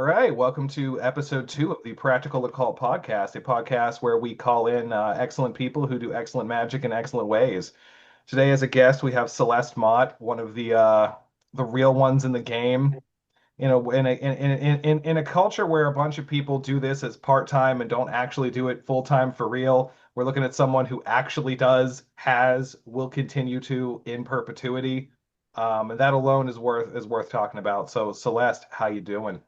right, welcome to episode 2 of the Practical Occult Podcast, a podcast where we call in excellent people who do excellent magic in excellent ways. Today, as a guest, we have Celeste Mott, one of the real ones in the game. You know, in a culture where a bunch of people do this as part-time and don't actually do it full-time for real, we're looking at someone who actually does, has, will continue to in perpetuity. And that alone is worth talking about. So, Celeste, how you doing?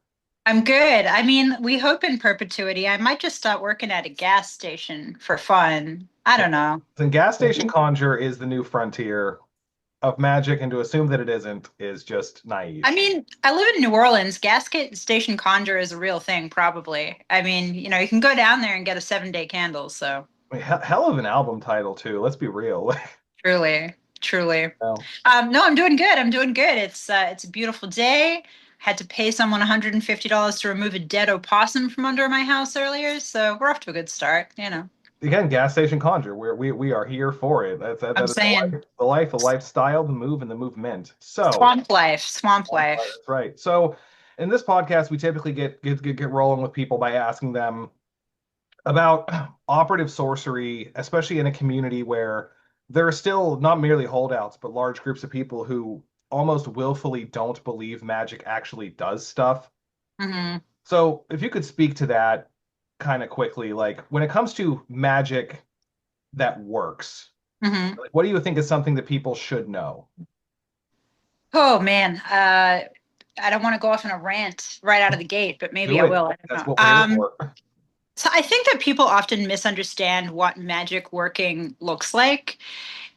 I'm good. I mean, we hope in perpetuity. I might just start working at a gas station for fun. I don't know. And gas station conjure is the new frontier of magic, and to assume that it isn't is just I naive. mean, I live in New Orleans. Station conjure is a real thing, probably. I mean, you can go down there and get a 7-day candle. So I mean, hell of an album title too. Let's be real. truly, truly. Well, No, I'm doing good. I'm doing good. It's a beautiful day. Had to pay someone $150 to remove a dead opossum from under my house earlier, so we're off to a good start. again, gas station conjure. We are here for it. That I'm is saying the lifestyle, the move, and the movement. So swamp life, swamp life. that's right. So in this podcast, we typically get rolling with people by asking them about operative sorcery, especially in a community where there are still not merely holdouts, but large groups of people who almost willfully don't believe magic actually does stuff. Hmm. So, if you could speak to that kind of quickly, like when it comes to magic that works, Hmm. like, what do you think is something that people should know? Oh man, I don't want to go off on a rant right out of the gate, but maybe Do I it. will. I don't That's know. what we're here for. So I think that people often misunderstand what magic working looks like,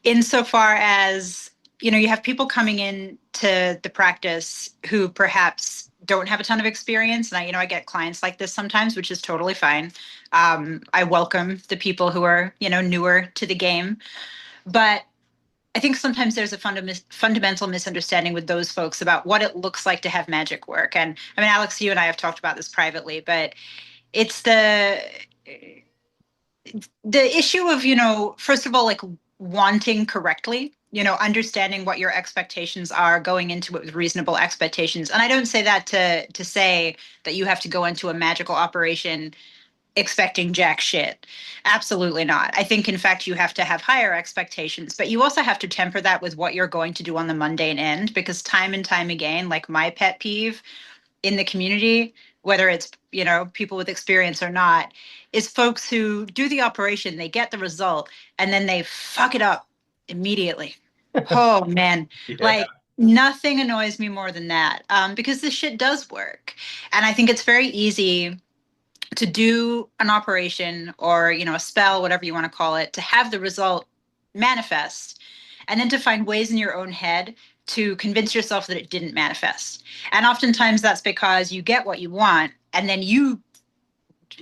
insofar as you have people coming in to the practice who perhaps don't have a ton of experience, and I get clients like this sometimes, which is totally fine. I welcome the people who are newer to the game, but I think sometimes there's a fundamental misunderstanding with those folks about what it looks like to have magic work. And I mean, Alex, you and I have talked about this privately, but it's the issue of, first of all, like wanting correctly, understanding what your expectations are, going into it with reasonable expectations. And I don't say that to say that you have to go into a magical operation expecting jack shit. Absolutely not. I think, in fact, you have to have higher expectations, but you also have to temper that with what you're going to do on the mundane end, because time and time again, like my pet peeve in the community, whether it's, people with experience or not, is folks who do the operation, they get the result, and then they fuck it up immediately. Oh, man. Yeah. Like, nothing annoys me more than that, because this shit does work. And I think it's very easy to do an operation or a spell, whatever you want to call it, to have the result manifest, and then to find ways in your own head to convince yourself that it didn't manifest. And oftentimes that's because you get what you want, and then you,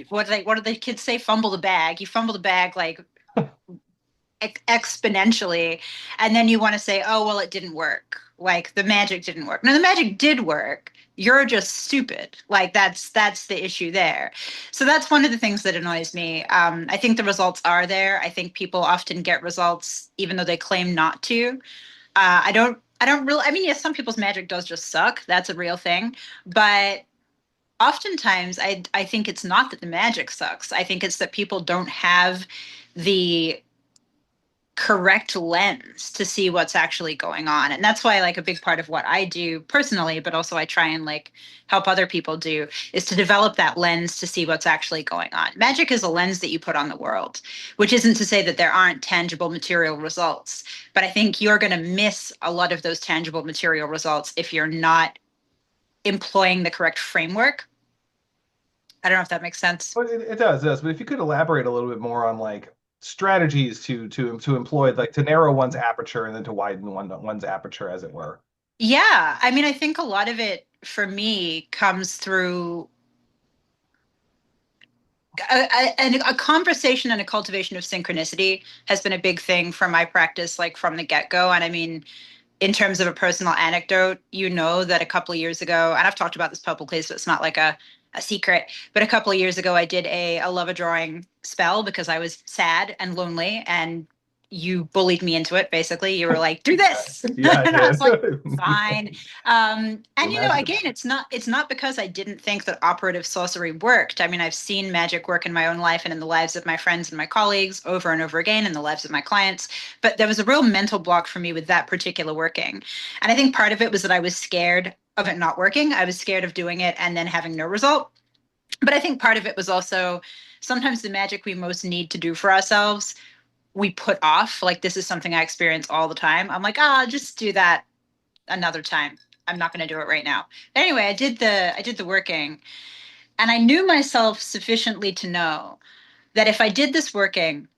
what do the kids say, fumble the bag. You fumble the bag like exponentially, and then you want to say, oh well, it didn't work, like the magic didn't work. No, the magic did work. You're just stupid. Like that's the issue there. So that's one of the things that annoys me. I think the results are there. I think people often get results even though they claim not to. I don't really, I mean, yes, some people's magic does just suck. That's a real thing. But oftentimes I think it's not that the magic sucks. I think it's that people don't have the correct lens to see what's actually going on. And that's why, like, a big part of what I do personally, but also I try and like help other people do, is to develop that lens to see what's actually going on. Magic is a lens that you put on the world, which isn't to say that there aren't tangible material results, but I think you're going to miss a lot of those tangible material results if you're not employing the correct framework. I don't know if that makes sense. But it does. But if you could elaborate a little bit more on like strategies to employ, like to narrow one's aperture and then to widen one's aperture, as it were. Yeah, I mean, I think a lot of it for me comes through a conversation and a cultivation of synchronicity has been a big thing for my practice, like from the get-go. And I mean, in terms of a personal anecdote, that a couple of years ago, and I've talked about this publicly, so it's not like a secret, but a couple of years ago, I did a love a drawing spell because I was sad and lonely and you bullied me into it. Basically, you were like, "Do this," Yeah, I and I was did. like, "Fine." Your And magic. again, it's not because I didn't think that operative sorcery worked. I mean, I've seen magic work in my own life and in the lives of my friends and my colleagues over and over again, in the lives of my clients. But there was a real mental block for me with that particular working, and I think part of it was that I was scared of it not working. I was scared of doing it and then having no result. But I think part of it was also sometimes the magic we most need to do for ourselves we put off. Like this is something I experience all the time. I'm like, I'll just do that another time. I'm not going to do it right now. Anyway, I did the working, and I knew myself sufficiently to know that if I did this working,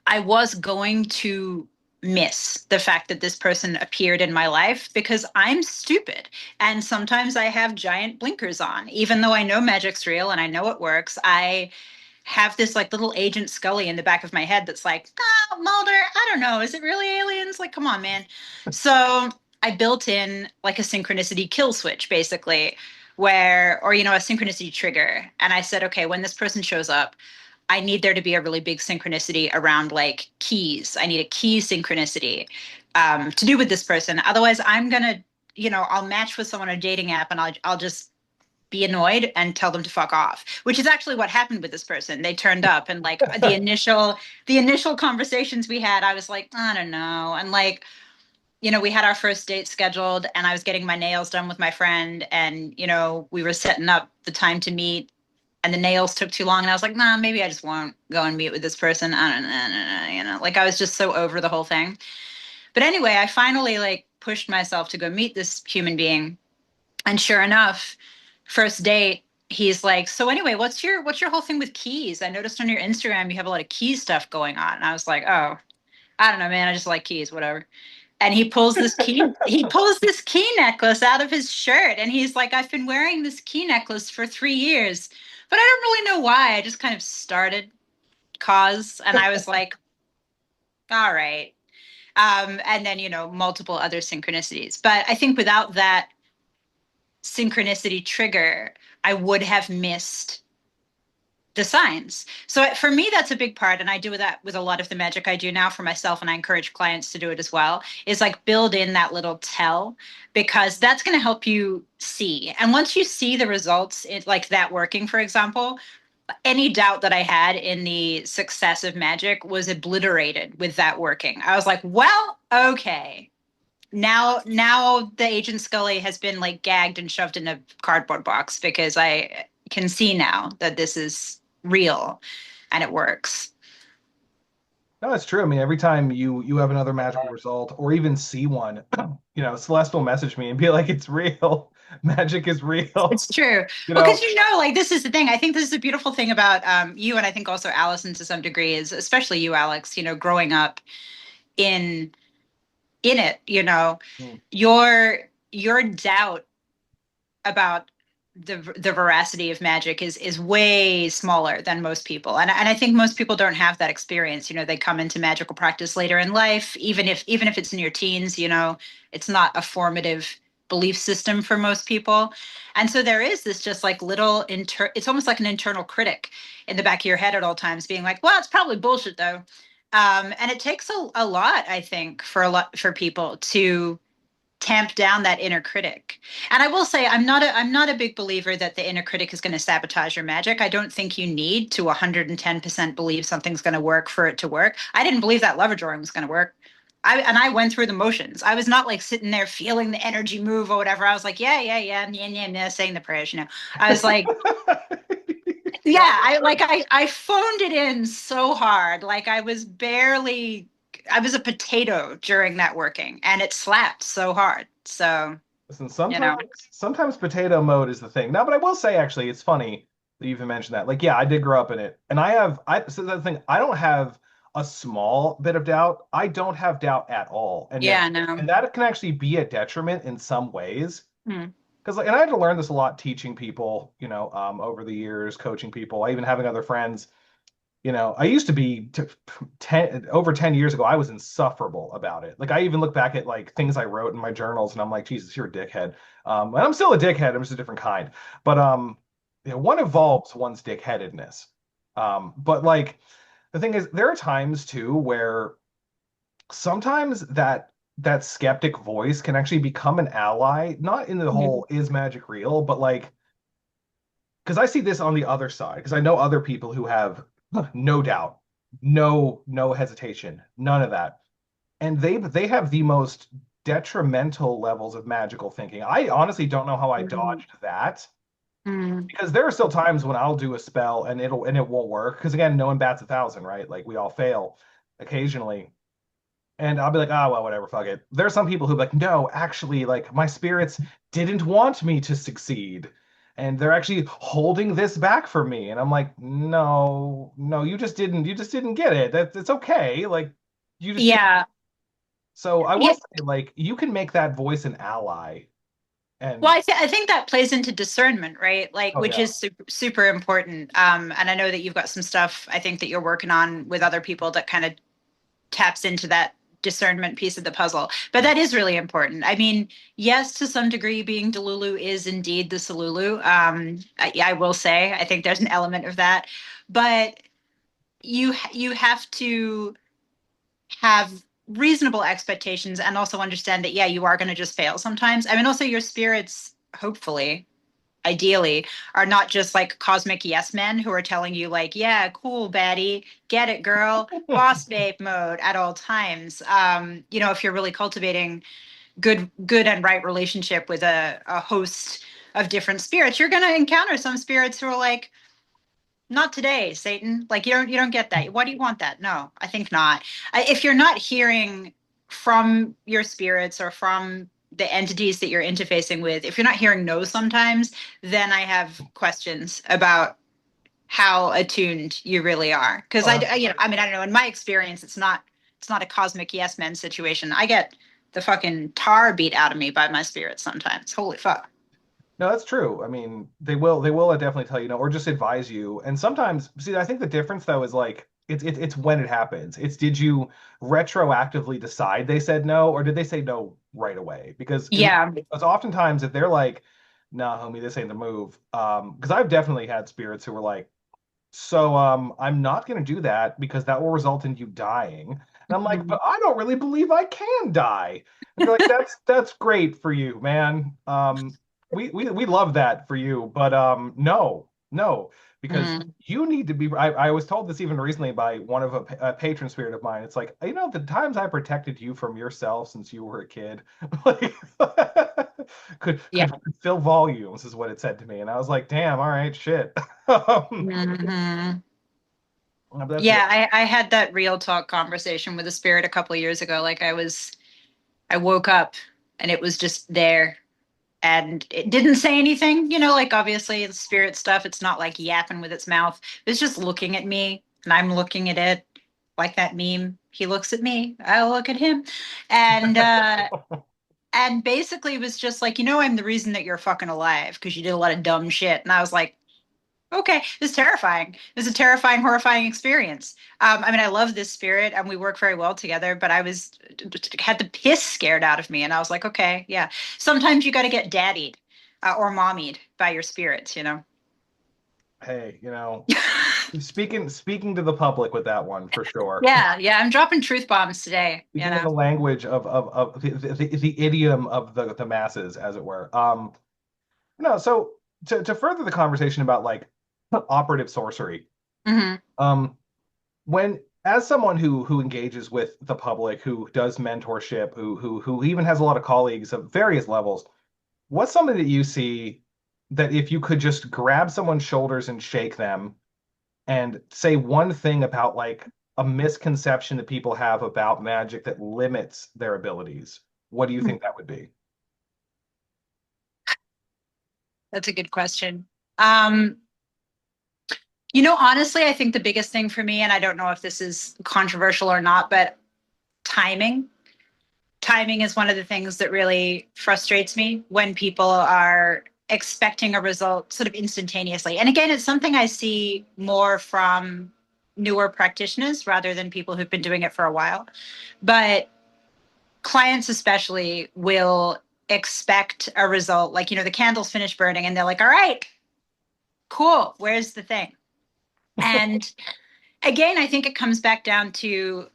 I was going to miss the fact that this person appeared in my life because I'm stupid. And sometimes I have giant blinkers on. Even though I know magic's real and I know it works, I have this like little Agent Scully in the back of my head that's like, oh, Mulder, I don't know. Is it really aliens? Like, come on, man. So I built in like a synchronicity kill switch, basically, where, or, a synchronicity trigger. And I said, okay, when this person shows up, I need there to be a really big synchronicity around like keys. I need a key synchronicity to do with this person. Otherwise, I'm gonna, I'll match with someone on a dating app and I'll just be annoyed and tell them to fuck off, which is actually what happened with this person. They turned up and like the initial conversations we had, I was like, I don't know. And like, we had our first date scheduled and I was getting my nails done with my friend and, we were setting up the time to meet and the nails took too long and I was like, nah, maybe I just won't go and meet with this person. I don't know, like I was just so over the whole thing. But anyway, I finally like pushed myself to go meet this human being. And sure enough, first date, he's like, so anyway, what's your whole thing with keys? I noticed on your Instagram you have a lot of key stuff going on. And I was like, oh, I don't know, man. I just like keys, whatever. And he pulls this key necklace out of his shirt and he's like, I've been wearing this key necklace for 3 years, but I don't really know why. I just kind of started cause and I was like, all right. And then, multiple other synchronicities. But I think without that synchronicity trigger, I would have missed the signs. So for me, that's a big part. And I do that with a lot of the magic I do now for myself. And I encourage clients to do it as well, is like build in that little tell, because that's going to help you see. And once you see the results, like that working, for example, any doubt that I had in the success of magic was obliterated with that working. I was like, well, okay. Now the Agent Scully has been like gagged and shoved in a cardboard box because I can see now that this is real and it works. No, it's true. I mean, every time you have another magical result or even see one, Celeste will message me and be like, "It's real. Magic is real." It's true. You Well, because know, like this is the thing. I think this is the beautiful thing about you, and I think also Allison to some degree is, especially you, Alex. Growing up in it. Mm. Your doubt about the veracity of magic is way smaller than most people, and I think most people don't have that experience. They come into magical practice later in life, even if it's in your teens. It's not a formative belief system for most people, and so there is this just like little it's almost like an internal critic in the back of your head at all times being like, well, it's probably bullshit though. And it takes a lot, I think, for people to tamp down that inner critic. And I will say I'm not a big believer that the inner critic is going to sabotage your magic. I don't think you need to 110% believe something's going to work for it to work. I didn't believe that lever drawing was going to work. I went through the motions. I was not like sitting there feeling the energy move or whatever. I was like, yeah, yeah, yeah, yeah, yeah, yeah, saying the prayers. I was like, yeah, I phoned it in so hard. Like I was a potato during that working and it slapped so hard. So, Listen, you know, sometimes potato mode is the thing. Now, but I will say actually, it's funny that you even mentioned that. Like, yeah, I did grow up in it, and so that's the thing. I don't have a small bit of doubt. I don't have doubt at all, and yeah, no. that can actually be a detriment in some ways. Hmm. Because and I had to learn this a lot teaching people, over the years, coaching people, even having other friends. I used to be 10 years ago, I was insufferable about it. Like I even look back at like things I wrote in my journals and I'm like, Jesus, you're a dickhead. And I'm still a dickhead. I'm just a different kind. But one evolves one's dickheadedness. But like the thing is, there are times too where sometimes that skeptic voice can actually become an ally, not in the Mhm. whole is magic real, but like because I see this on the other side, because I know other people who have no doubt, no hesitation, none of that. And they have the most detrimental levels of magical thinking. I honestly don't know how I Mhm. dodged that Mhm. because there are still times when I'll do a spell and it won't work. Because again, no one bats 1,000, right? Like we all fail occasionally. And I'll be like, oh, well, whatever, fuck it. There are some people who are like, no, actually, like my spirits didn't want me to succeed. And they're actually holding this back for me. And I'm like, no, no, you just didn't get it. It's okay. Like you just didn't. Yeah. So I will Yeah. say, like, you can make that voice an ally. Well, And I think that plays into discernment, right? Like, oh which yeah. is super important. And I know that you've got some stuff I think that you're working on with other people that kind of taps into that discernment piece of the puzzle. But that is really important. I mean, yes, to some degree, being delulu is indeed the solulu. I will say, I think there's an element of that, but you have to have reasonable expectations and also understand that yeah, you are going to just fail sometimes. I mean, also your spirits, hopefully ideally, are not just like cosmic yes men who are telling you like, yeah, cool, baddie, get it, girl, boss babe mode at all times. If you're really cultivating good and right relationship with a host of different spirits, you're going to encounter some spirits who are like, not today, Satan. Like you don't get that. Why do you want that? No, I think not. If you're not hearing from your spirits or from the entities that you're interfacing with, if you're not hearing no sometimes, then I have questions about how attuned you really are. Because Oh, I absolutely. mean, I don't know. In my experience, it's not a cosmic yes men situation. I get the fucking tar beat out of me by my spirits sometimes. Holy fuck. No, that's true. I mean, they will definitely tell you no, or just advise you. And sometimes, see, I think the difference though is like it's when it happens. It's did you retroactively decide they said no, or did they say no right away? Because Yeah. because oftentimes if they're like, nah, homie, this ain't the move. Because I've definitely had spirits who were like, so I'm not gonna do that because that will result in you dying. And I'm like, Mhm. but I don't really believe I can die. And they're like, that's great for you, man. We love that for you, but no, because Mhm. you need to be. I was told this even recently by one of a patron spirit of mine. It's like, the times I protected you from yourself since you were a kid, like Yeah. could fill volumes, is what it said to me. And I was like, damn, all right, shit. Mhm. But that's good. Yeah, I had that real talk conversation with a spirit a couple of years ago. Like I woke up and it was just there and it didn't say anything, like obviously the spirit stuff, it's not like yapping with its mouth. It's just looking at me and I'm looking at it like that meme. He looks at me, I look at him. And basically was just like, I'm the reason that you're fucking alive because you did a lot of dumb shit. And I was like, okay, it's terrifying. It's a terrifying, horrifying experience. I mean, I love this spirit and we work very well together, but I had the piss scared out of me. And I was like, okay, yeah. Sometimes you got to get daddied or mommied by your spirits. Hey, speaking to the public with that one for sure. Yeah, yeah. I'm dropping truth bombs today, Speaking in the language of the idiom of the masses, as it were. No, so to further the conversation about like operative sorcery, Hmm. um, when as someone who engages with the public, who does mentorship, who even has a lot of colleagues of various levels, what's something that you see that if you could just grab someone's shoulders and shake them and say one thing about like a misconception that people have about magic that limits their abilities, what do you think that would be? That's a good question. Honestly, I think the biggest thing for me, and I don't know if this is controversial or not, but timing. Timing is one of the things that really frustrates me when people are expecting a result sort of instantaneously. And again, it's something I see more from newer practitioners rather than people who've been doing it for a while. But clients, especially, will expect a result like, the candle's finished burning, and they're like, all right, cool, where's the thing? And again, I think it comes back down to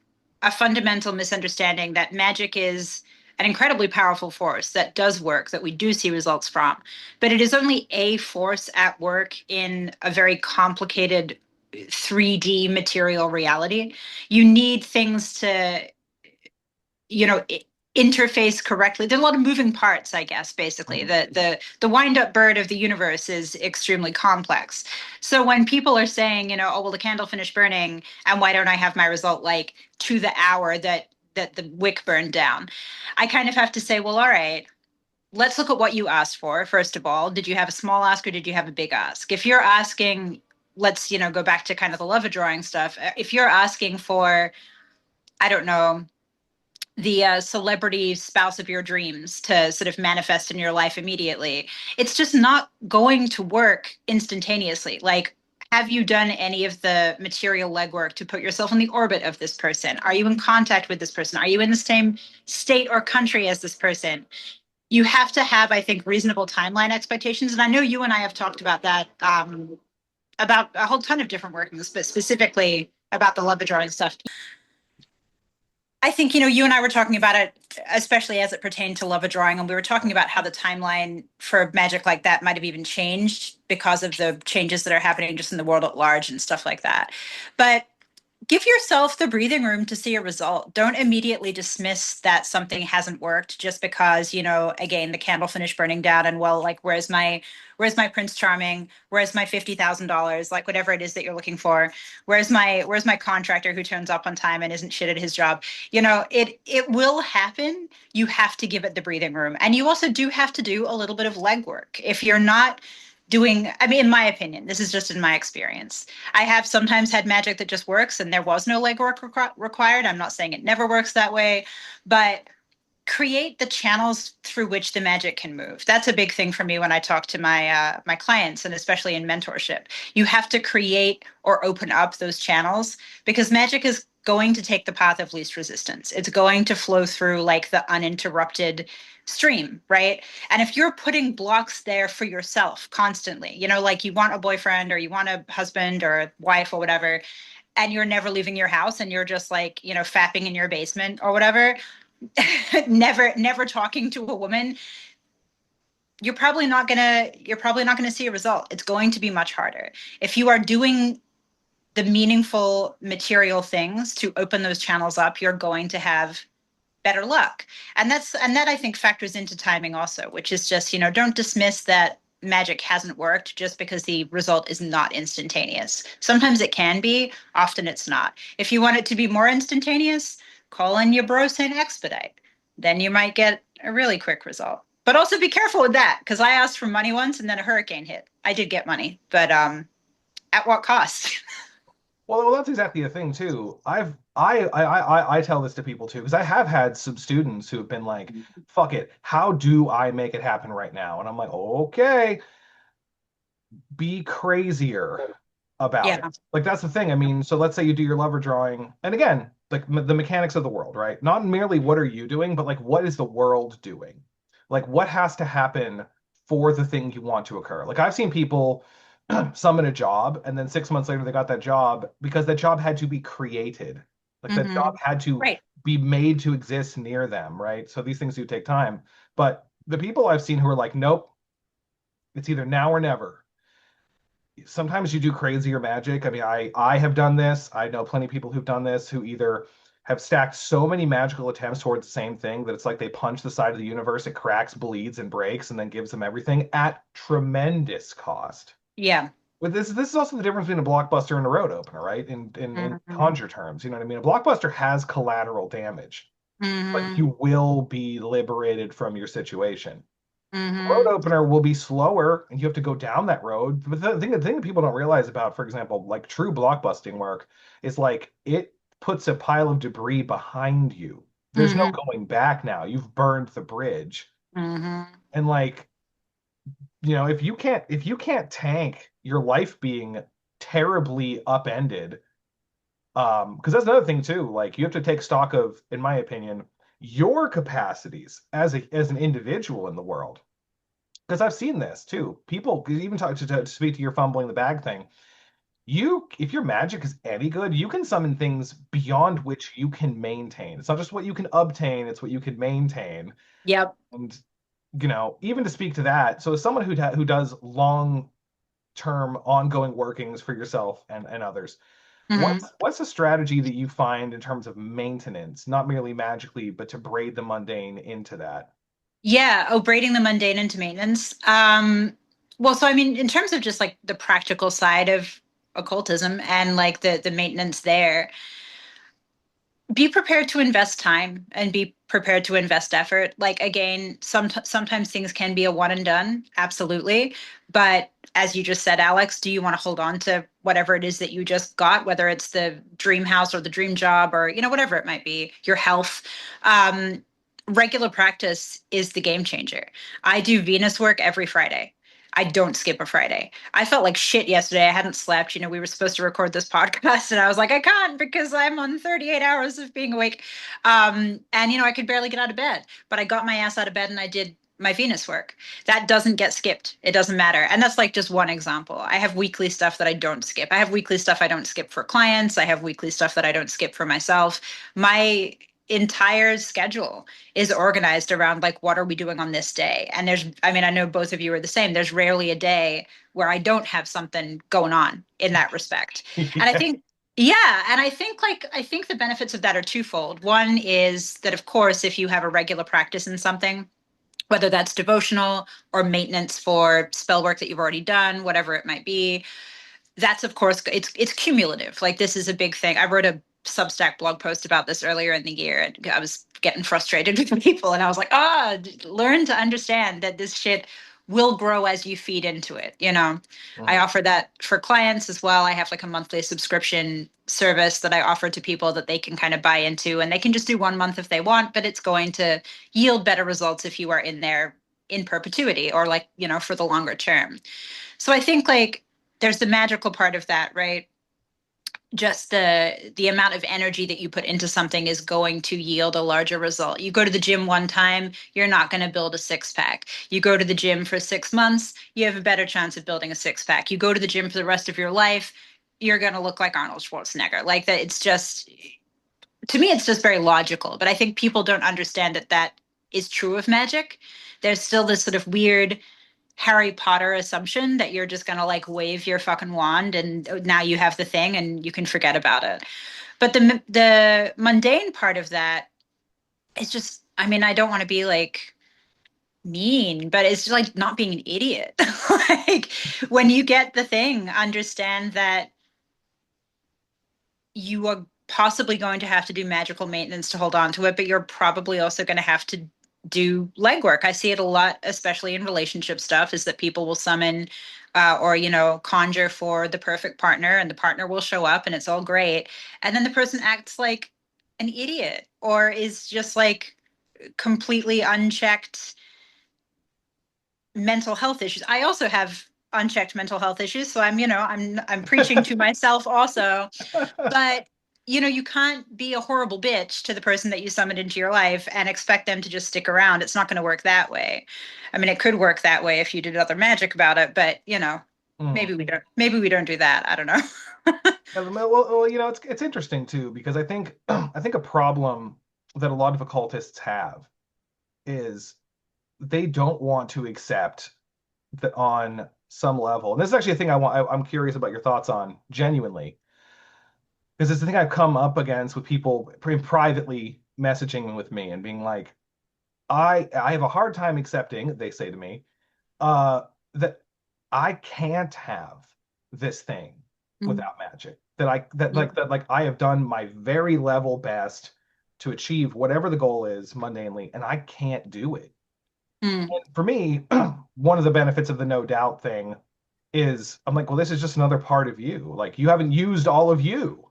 a fundamental misunderstanding that magic is an incredibly powerful force that does work, that we do see results from, but it is only a force at work in a very complicated 3D material reality. You need things to, you know, interface correctly. There's a lot of moving parts, I guess, basically. The wind-up bird of the universe is extremely complex. So when people are saying, oh, well, the candle finished burning, and why don't I have my result like to the hour that the wick burned down? I kind of have to say, well, all right, let's look at what you asked for, first of all. Did you have a small ask or did you have a big ask? If you're asking, let's, go back to kind of the love of drawing stuff. If you're asking for, I don't know, the celebrity spouse of your dreams to sort of manifest in your life immediately, it's just not going to work instantaneously. Like, have you done any of the material legwork to put yourself in the orbit of this person? Are you in contact with this person? Are you in the same state or country as this person? You have to have, I think, reasonable timeline expectations. And I know you and I have talked about that, about a whole ton of different workings, but specifically about the love of drawing stuff. I think, you and I were talking about it, especially as it pertained to love of drawing, and we were talking about how the timeline for magic like that might have even changed because of the changes that are happening just in the world at large and stuff like that. But give yourself the breathing room to see a result. Don't immediately dismiss that something hasn't worked just because, again, the candle finished burning down and, well, like, where's my Prince Charming? Where's my $50,000? Like, whatever it is that you're looking for. Where's my contractor who turns up on time and isn't shit at his job? It will happen. You have to give it the breathing room. And you also do have to do a little bit of legwork. If you're not doing, I mean, in my opinion, this is just in my experience, I have sometimes had magic that just works and there was no legwork required. I'm not saying it never works that way, but create the channels through which the magic can move. That's a big thing for me when I talk to my clients, and especially in mentorship. You have to create or open up those channels because magic is going to take the path of least resistance. It's going to flow through like the uninterrupted stream, right? And if you're putting blocks there for yourself constantly, like you want a boyfriend or you want a husband or a wife or whatever, and you're never leaving your house and you're just like, fapping in your basement or whatever, never talking to a woman, you're probably not gonna see a result. It's going to be much harder. If you are doing the meaningful material things to open those channels up, you're going to have better luck. And that I think factors into timing also, which is just, don't dismiss that magic hasn't worked just because the result is not instantaneous. Sometimes it can be, often it's not. If you want it to be more instantaneous, call in your bro Saint Expedite. Then you might get a really quick result. But also be careful with that, because I asked for money once and then a hurricane hit. I did get money, but at what cost? Well, that's exactly the thing too. I tell this to people too because I have had some students who have been like, "Fuck it, how do I make it happen right now?" And I'm like, "Okay, be crazier about Yeah. it." Like that's the thing. I mean, so let's say you do your lover drawing, and again, like the mechanics of the world, right? Not merely what are you doing, but like what is the world doing? Like what has to happen for the thing you want to occur? Like I've seen people summon a job and then 6 months later they got that job because that job had to be created. Like that job had to Right. be made to exist near them, right? So these things do take time. But the people I've seen who are like, nope, it's either now or never. Sometimes you do crazier magic. I mean, I have done this. I know plenty of people who've done this who either have stacked so many magical attempts towards the same thing that it's like they punch the side of the universe, it cracks, bleeds, and breaks, and then gives them everything at tremendous cost. Yeah. But this is also the difference between a blockbuster and a road opener, right? In Mm-hmm. conjure terms, you know what I mean? A blockbuster has collateral damage, but Mm-hmm. you will be liberated from your situation. Road Mm-hmm. opener will be slower and you have to go down that road. But the thing that people don't realize about, for example, like true blockbusting work is like it puts a pile of debris behind you. There's no Mm-hmm. going back now. You've burned the bridge. Mm-hmm. And like, if you can't tank your life being terribly upended, because that's another thing too, like you have to take stock of, in my opinion, your capacities as an individual in the world because I've seen this too. People even talk to speak to your fumbling the bag thing. if your magic is any good, you can summon things beyond which you can maintain. It's not just what you can obtain, it's what you can maintain. Yep. And even to speak to that, so as someone who does long-term ongoing workings for yourself and others, Hmm. what's a strategy that you find in terms of maintenance, not merely magically, but to braid the mundane into that? Yeah. Oh, braiding the mundane into maintenance. Well, so I mean, in terms of just like the practical side of occultism and like the maintenance there, be prepared to invest time and be prepared to invest effort. Like again, sometimes things can be a one and done, absolutely. But as you just said, Alex, do you want to hold on to whatever it is that you just got, whether it's the dream house or the dream job or whatever it might be, your health? Regular practice is the game changer. I do Venus work every Friday. I don't skip a Friday. I felt like shit yesterday. I hadn't slept. We were supposed to record this podcast, and I was like, I can't because I'm on 38 hours of being awake. And I could barely get out of bed, but I got my ass out of bed and I did my Venus work. That doesn't get skipped. It doesn't matter. And that's like just one example. I have weekly stuff that I don't skip. I have weekly stuff I don't skip for clients. I have weekly stuff that I don't skip for myself. My entire schedule is organized around like what are we doing on this day, and I know both of you are the same. There's rarely a day where I don't have something going on in that respect. And I Yeah. think yeah, and I think the benefits of that are twofold. One is that of course if you have a regular practice in something, whether that's devotional or maintenance for spell work that you've already done, whatever it might be, that's of course it's cumulative. Like this is a big thing. I wrote a Substack blog post about this earlier in the year, and I was getting frustrated with people, and I was like, learn to understand that this shit will grow as you feed into it. I Mhm. offer that for clients as well. I have like a monthly subscription service that I offer to people that they can kind of buy into, and they can just do 1 month if they want, but it's going to yield better results if you are in there in perpetuity or like for the longer term. So I think like there's the magical part of that, right? Just the amount of energy that you put into something is going to yield a larger result. You go to the gym one time, you're not going to build a six pack. You go to the gym for 6 months, you have a better chance of building a six pack. You go to the gym for the rest of your life, you're going to look like Arnold Schwarzenegger. Like that, it's just, to me, it's just very logical. But I think people don't understand that that is true of magic. There's still this sort of weird Harry Potter assumption that you're just going to like wave your fucking wand and now you have the thing and you can forget about it. But the mundane part of that is just, I mean, I don't want to be like mean, but it's just like not being an idiot. Like when you get the thing, understand that you are possibly going to have to do magical maintenance to hold on to it, but you're probably also going to have to do legwork. I see it a lot, especially in relationship stuff, is that people will summon or, conjure for the perfect partner, and the partner will show up and it's all great. And then the person acts like an idiot or is just like completely unchecked mental health issues. I also have unchecked mental health issues, so I'm preaching to myself also. But you can't be a horrible bitch to the person that you summoned into your life and expect them to just stick around. It's not going to work that way. I mean, it could work that way if you did other magic about it, but Mhm. maybe we don't do that. I don't know. Yeah, well, it's interesting too because I think I think a problem that a lot of occultists have is they don't want to accept that on some level, and this is actually a thing I'm curious about your thoughts on genuinely, because it's the thing I've come up against with people privately messaging with me and being like, I have a hard time accepting, they say to me, uh, that I can't have this thing Mm, without magic. That I have done my very level best to achieve whatever the goal is mundanely, and I can't do it. mm, For me, one of the benefits of the no doubt thing is I'm like, well, this is just another part of you. Like you haven't used all of you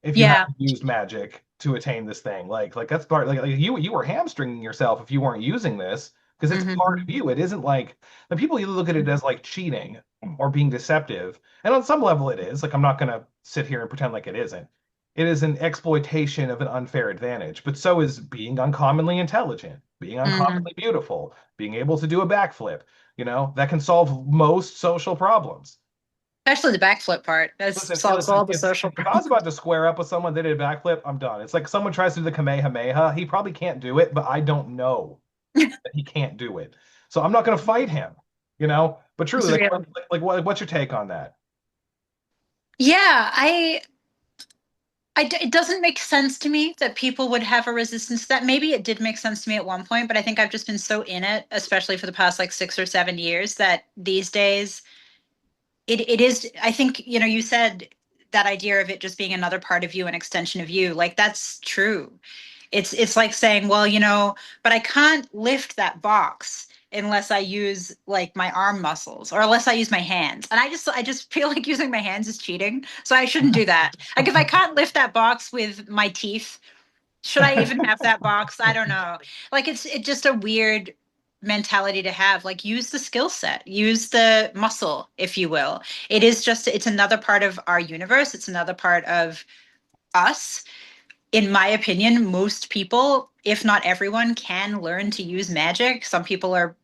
if you yeah. haven't used magic to attain this thing. Like that's part like you were hamstringing yourself if you weren't using this because it's part of Hmm. you. It isn't like the people you look at it as like cheating or being deceptive. And on some level it is. Like I'm not gonna sit here and pretend like it isn't. It is an exploitation of an unfair advantage, but so is being uncommonly intelligent, being Hmm. uncommonly beautiful, being able to do a backflip, that can solve most social problems. Especially the backflip part. That solves Listen, all the social if I was problems. about to square up with someone that did a backflip, I'm done. It's like someone tries to do the Kamehameha. He probably can't do it, but I don't know that he can't do it. So I'm not going to fight him, you know? But truly, It's real. what's your take on that? Yeah, it doesn't make sense to me that people would have a resistance to that. Maybe it did make sense to me at one point, but I think I've just been so in it, especially for the past like 6 or 7 years, that these days it is, I think, you said that idea of it just being another part of you, an extension of you. Like that's true. It's like saying, well, but I can't lift that box unless I use like my arm muscles or unless I use my hands. And I just feel like using my hands is cheating. So I shouldn't do that. Like if I can't lift that box with my teeth, should I even have that box? I don't know. Like it's just a weird mentality to have. Like use the skill set, use the muscle, if you will. It's another part of our universe. It's another part of us. In my opinion, most people, if not everyone, can learn to use magic. Some people are,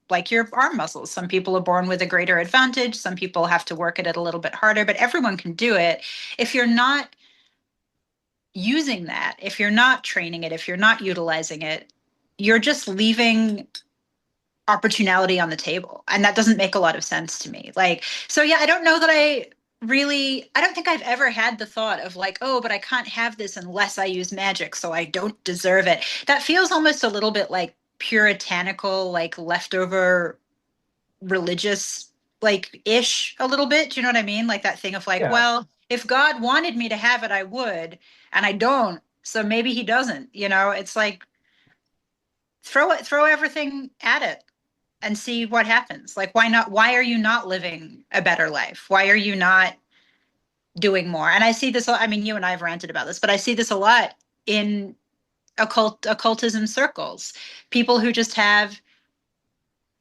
like your arm muscles. Some people are born with a greater advantage. Some people have to work at it a little bit harder, but everyone can do it. If you're not using that, if you're not training it, if you're not utilizing it, you're just leaving opportunity on the table. And that doesn't make a lot of sense to me. Like, so yeah, I don't know that I don't think I've ever had the thought of like, oh, but I can't have this unless I use magic, so I don't deserve it. That feels almost a little bit like puritanical, like leftover religious, like ish a little bit. Do you know what I mean? Like that thing of like, Yeah. well, if God wanted me to have it, I would, and I don't. So maybe he doesn't, it's like throw everything at it and see what happens. Like, why not? Why are you not living a better life? Why are you not doing more? And I see this, I mean, you and I have ranted about this, but I see this a lot in occultism circles. People who just have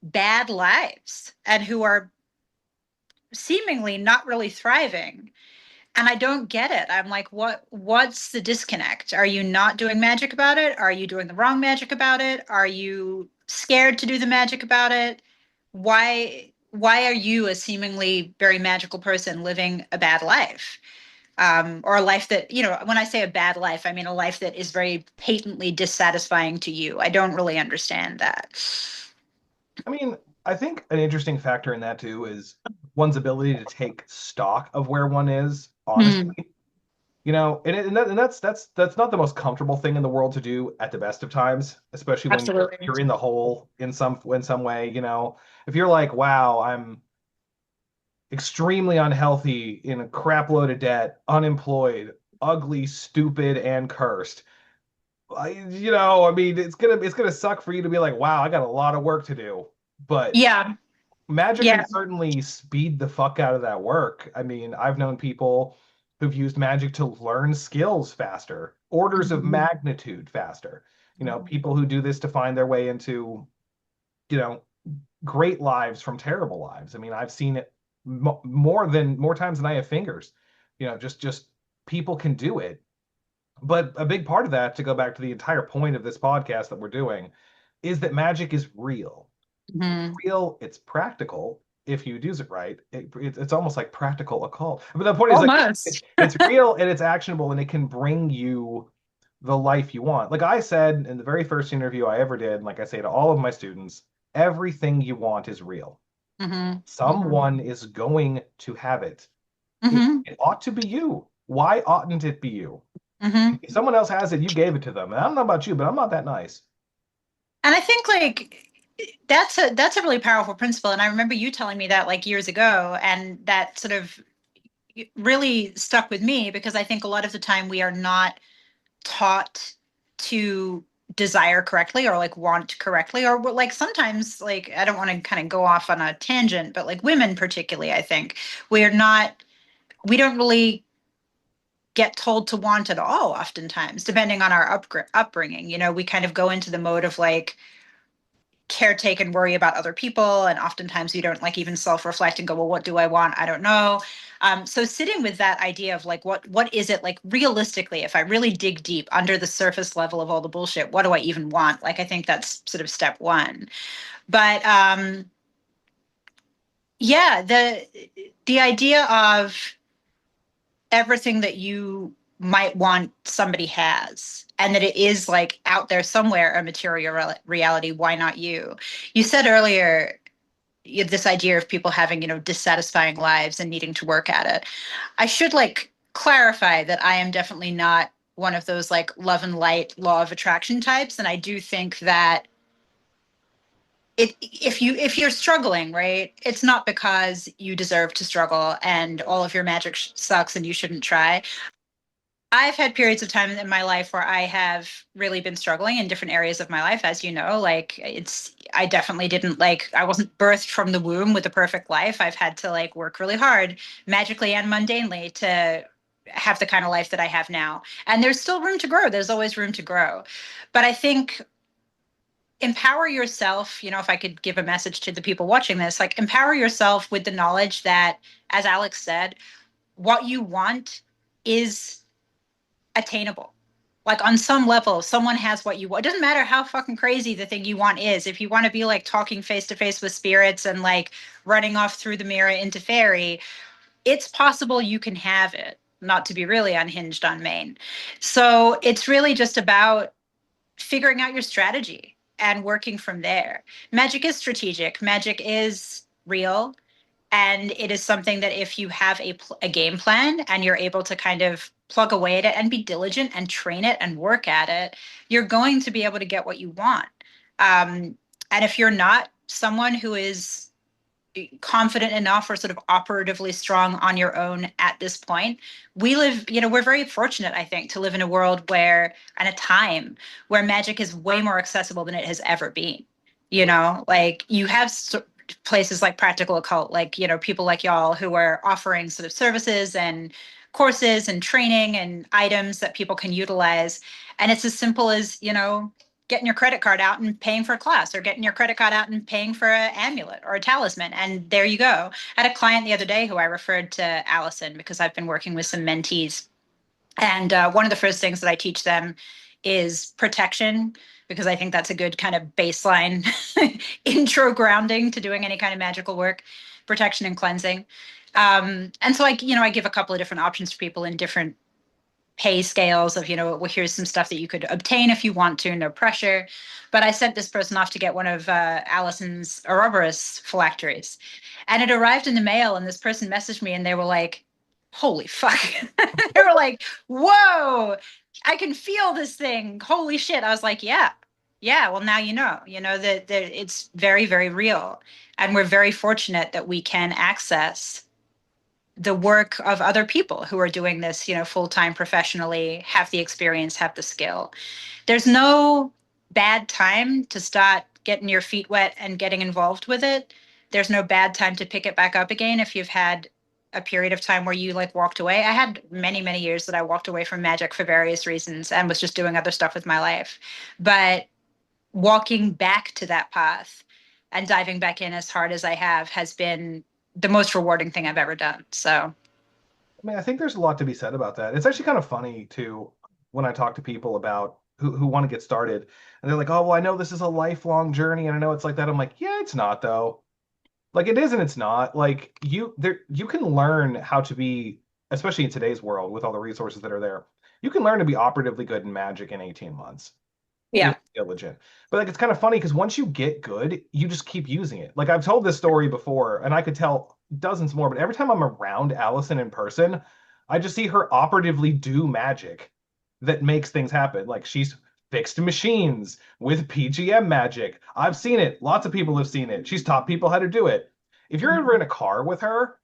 bad lives and who are seemingly not really thriving. And I don't get it. I'm like, what's the disconnect? Are you not doing magic about it? Are you doing the wrong magic about it? Are you scared to do the magic about it? Why are you, a seemingly very magical person, living a bad life? Or a life that, when I say a bad life, I mean a life that is very patently dissatisfying to you. I don't really understand that. I mean, I think an interesting factor in that too is one's ability to take stock of where one is, Mm, honestly. And that's not the most comfortable thing in the world to do at the best of times, especially when absolutely. you're in the hole in some way. If you're like, wow, I'm extremely unhealthy, in a crap load of debt, unemployed, ugly, stupid, and cursed. I mean, it's gonna suck for you to be like, wow, I got a lot of work to do. But Yeah. magic can Yeah. certainly speed the fuck out of that work. I mean, I've known people who've used magic to learn skills faster, orders of Mhm. magnitude faster. People who do this to find their way into, you know, great lives from terrible lives. I mean, I've seen it more times than I have fingers. Just people can do it. But a big part of that, to go back to the entire point of this podcast that we're doing, is that magic is real. Mhm. Real, it's practical if you use it right. It's almost like practical occult. But the point is, like, Almost. it's real and it's actionable and it can bring you the life you want. Like I said in the very first interview I ever did, like I say to all of my students, everything you want is real. Hmm. Hmm. Someone is going to have it. It, Hmm. it ought to be you. Why oughtn't it be you? Hmm. If someone else has it, you gave it to them. And I don't know about you, but I'm not that nice. And I think like that's a really powerful principle. And I remember you telling me that like years ago, and that sort of really stuck with me because I think a lot of the time we are not taught to desire correctly or like want correctly or like sometimes like I don't want to kind of go off on a tangent, but like women particularly, I think we don't really get told to want at all oftentimes depending on our upbringing. We kind of go into the mode of like caretake and worry about other people, and oftentimes we don't like even self-reflect and go, well, what do I want? I don't know. So sitting with that idea of like what is it, like realistically, if I really dig deep under the surface level of all the bullshit, what do I even want? Like I think that's sort of step one. But Yeah, the idea of everything that you might want somebody has, and that it is like out there somewhere a material reality. Why not you? You said earlier this idea of people having, dissatisfying lives and needing to work at it. I should like clarify that I am definitely not one of those like love and light law of attraction types, and I do think that if you're struggling, right, it's not because you deserve to struggle and all of your magic sucks and you shouldn't try. I've had periods of time in my life where I have really been struggling in different areas of my life, as you know. Like I definitely didn't like, I wasn't birthed from the womb with a perfect life. I've had to like work really hard, magically and mundanely, to have the kind of life that I have now. And there's still room to grow. There's always room to grow. But I think empower yourself, if I could give a message to the people watching this, like empower yourself with the knowledge that, as Alex said, what you want is attainable. Like on some level, someone has what you want. It doesn't matter how fucking crazy the thing you want is. If you want to be like talking face to face with spirits and like running off through the mirror into fairy, it's possible you can have it, not to be really unhinged on Maine. So it's really just about figuring out your strategy and working from there. Magic is strategic, magic is real. And it is something that if you have a game plan and you're able to kind of plug away at it and be diligent and train it and work at it, you're going to be able to get what you want. And if you're not someone who is confident enough or sort of operatively strong on your own at this point, we live, we're very fortunate, I think, to live in a world where, and a time where magic is way more accessible than it has ever been. Like you have places like Practical Occult, like, people like y'all who are offering sort of services and courses and training and items that people can utilize. And it's as simple as, getting your credit card out and paying for a class, or getting your credit card out and paying for an amulet or a talisman. And there you go. I had a client the other day who I referred to Allison because I've been working with some mentees. And one of the first things that I teach them is protection, because I think that's a good kind of baseline intro grounding to doing any kind of magical work, protection and cleansing. And so I give a couple of different options for people in different pay scales of, well, here's some stuff that you could obtain if you want to, no pressure. But I sent this person off to get one of Allison's Ouroboros phylacteries. And it arrived in the mail, and this person messaged me and they were like, holy fuck. They were like, whoa, I can feel this thing. Holy shit. I was like, yeah. Yeah, well, now that it's very, very real. And we're very fortunate that we can access the work of other people who are doing this, full time professionally, have the experience, have the skill. There's no bad time to start getting your feet wet and getting involved with it. There's no bad time to pick it back up again if you've had a period of time where you like walked away. I had many, many years that I walked away from magic for various reasons and was just doing other stuff with my life. But walking back to that path and diving back in as hard as I have has been the most rewarding thing I've ever done. So, I mean, I think there's a lot to be said about that. It's actually kind of funny too when I talk to people about who want to get started, and they're like, "Oh, well, I know this is a lifelong journey, and I know it's like that." I'm like, "Yeah, it's not though. Like it is and it's not. Like you can learn how to be, especially in today's world with all the resources that are there. You can learn to be operatively good in magic in 18 months yeah. if you're diligent. But like it's kind of funny because once you get good, you just keep using it. Like I've told this story before, and I could tell dozens more, but every time I'm around Allison in person, I just see her operatively do magic that makes things happen. Like she's fixed machines with PGM magic. I've seen it. Lots of people have seen it. She's taught people how to do it. If you're ever in a car with her,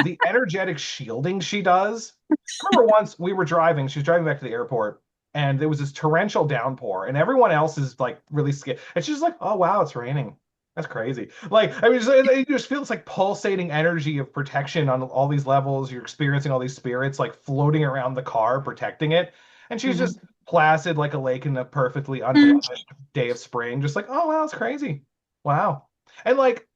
the energetic shielding she does. I remember once we were driving, she was driving back to the airport, and there was this torrential downpour, and everyone else is like really scared. And she's like, oh, wow, it's raining. That's crazy. Like, I mean, it just feels like pulsating energy of protection on all these levels. You're experiencing all these spirits like floating around the car, protecting it. And she's Mhm. just placid like a lake in a perfectly Mhm. unblemished day of spring, just like, oh, wow, it's crazy. Wow. And like,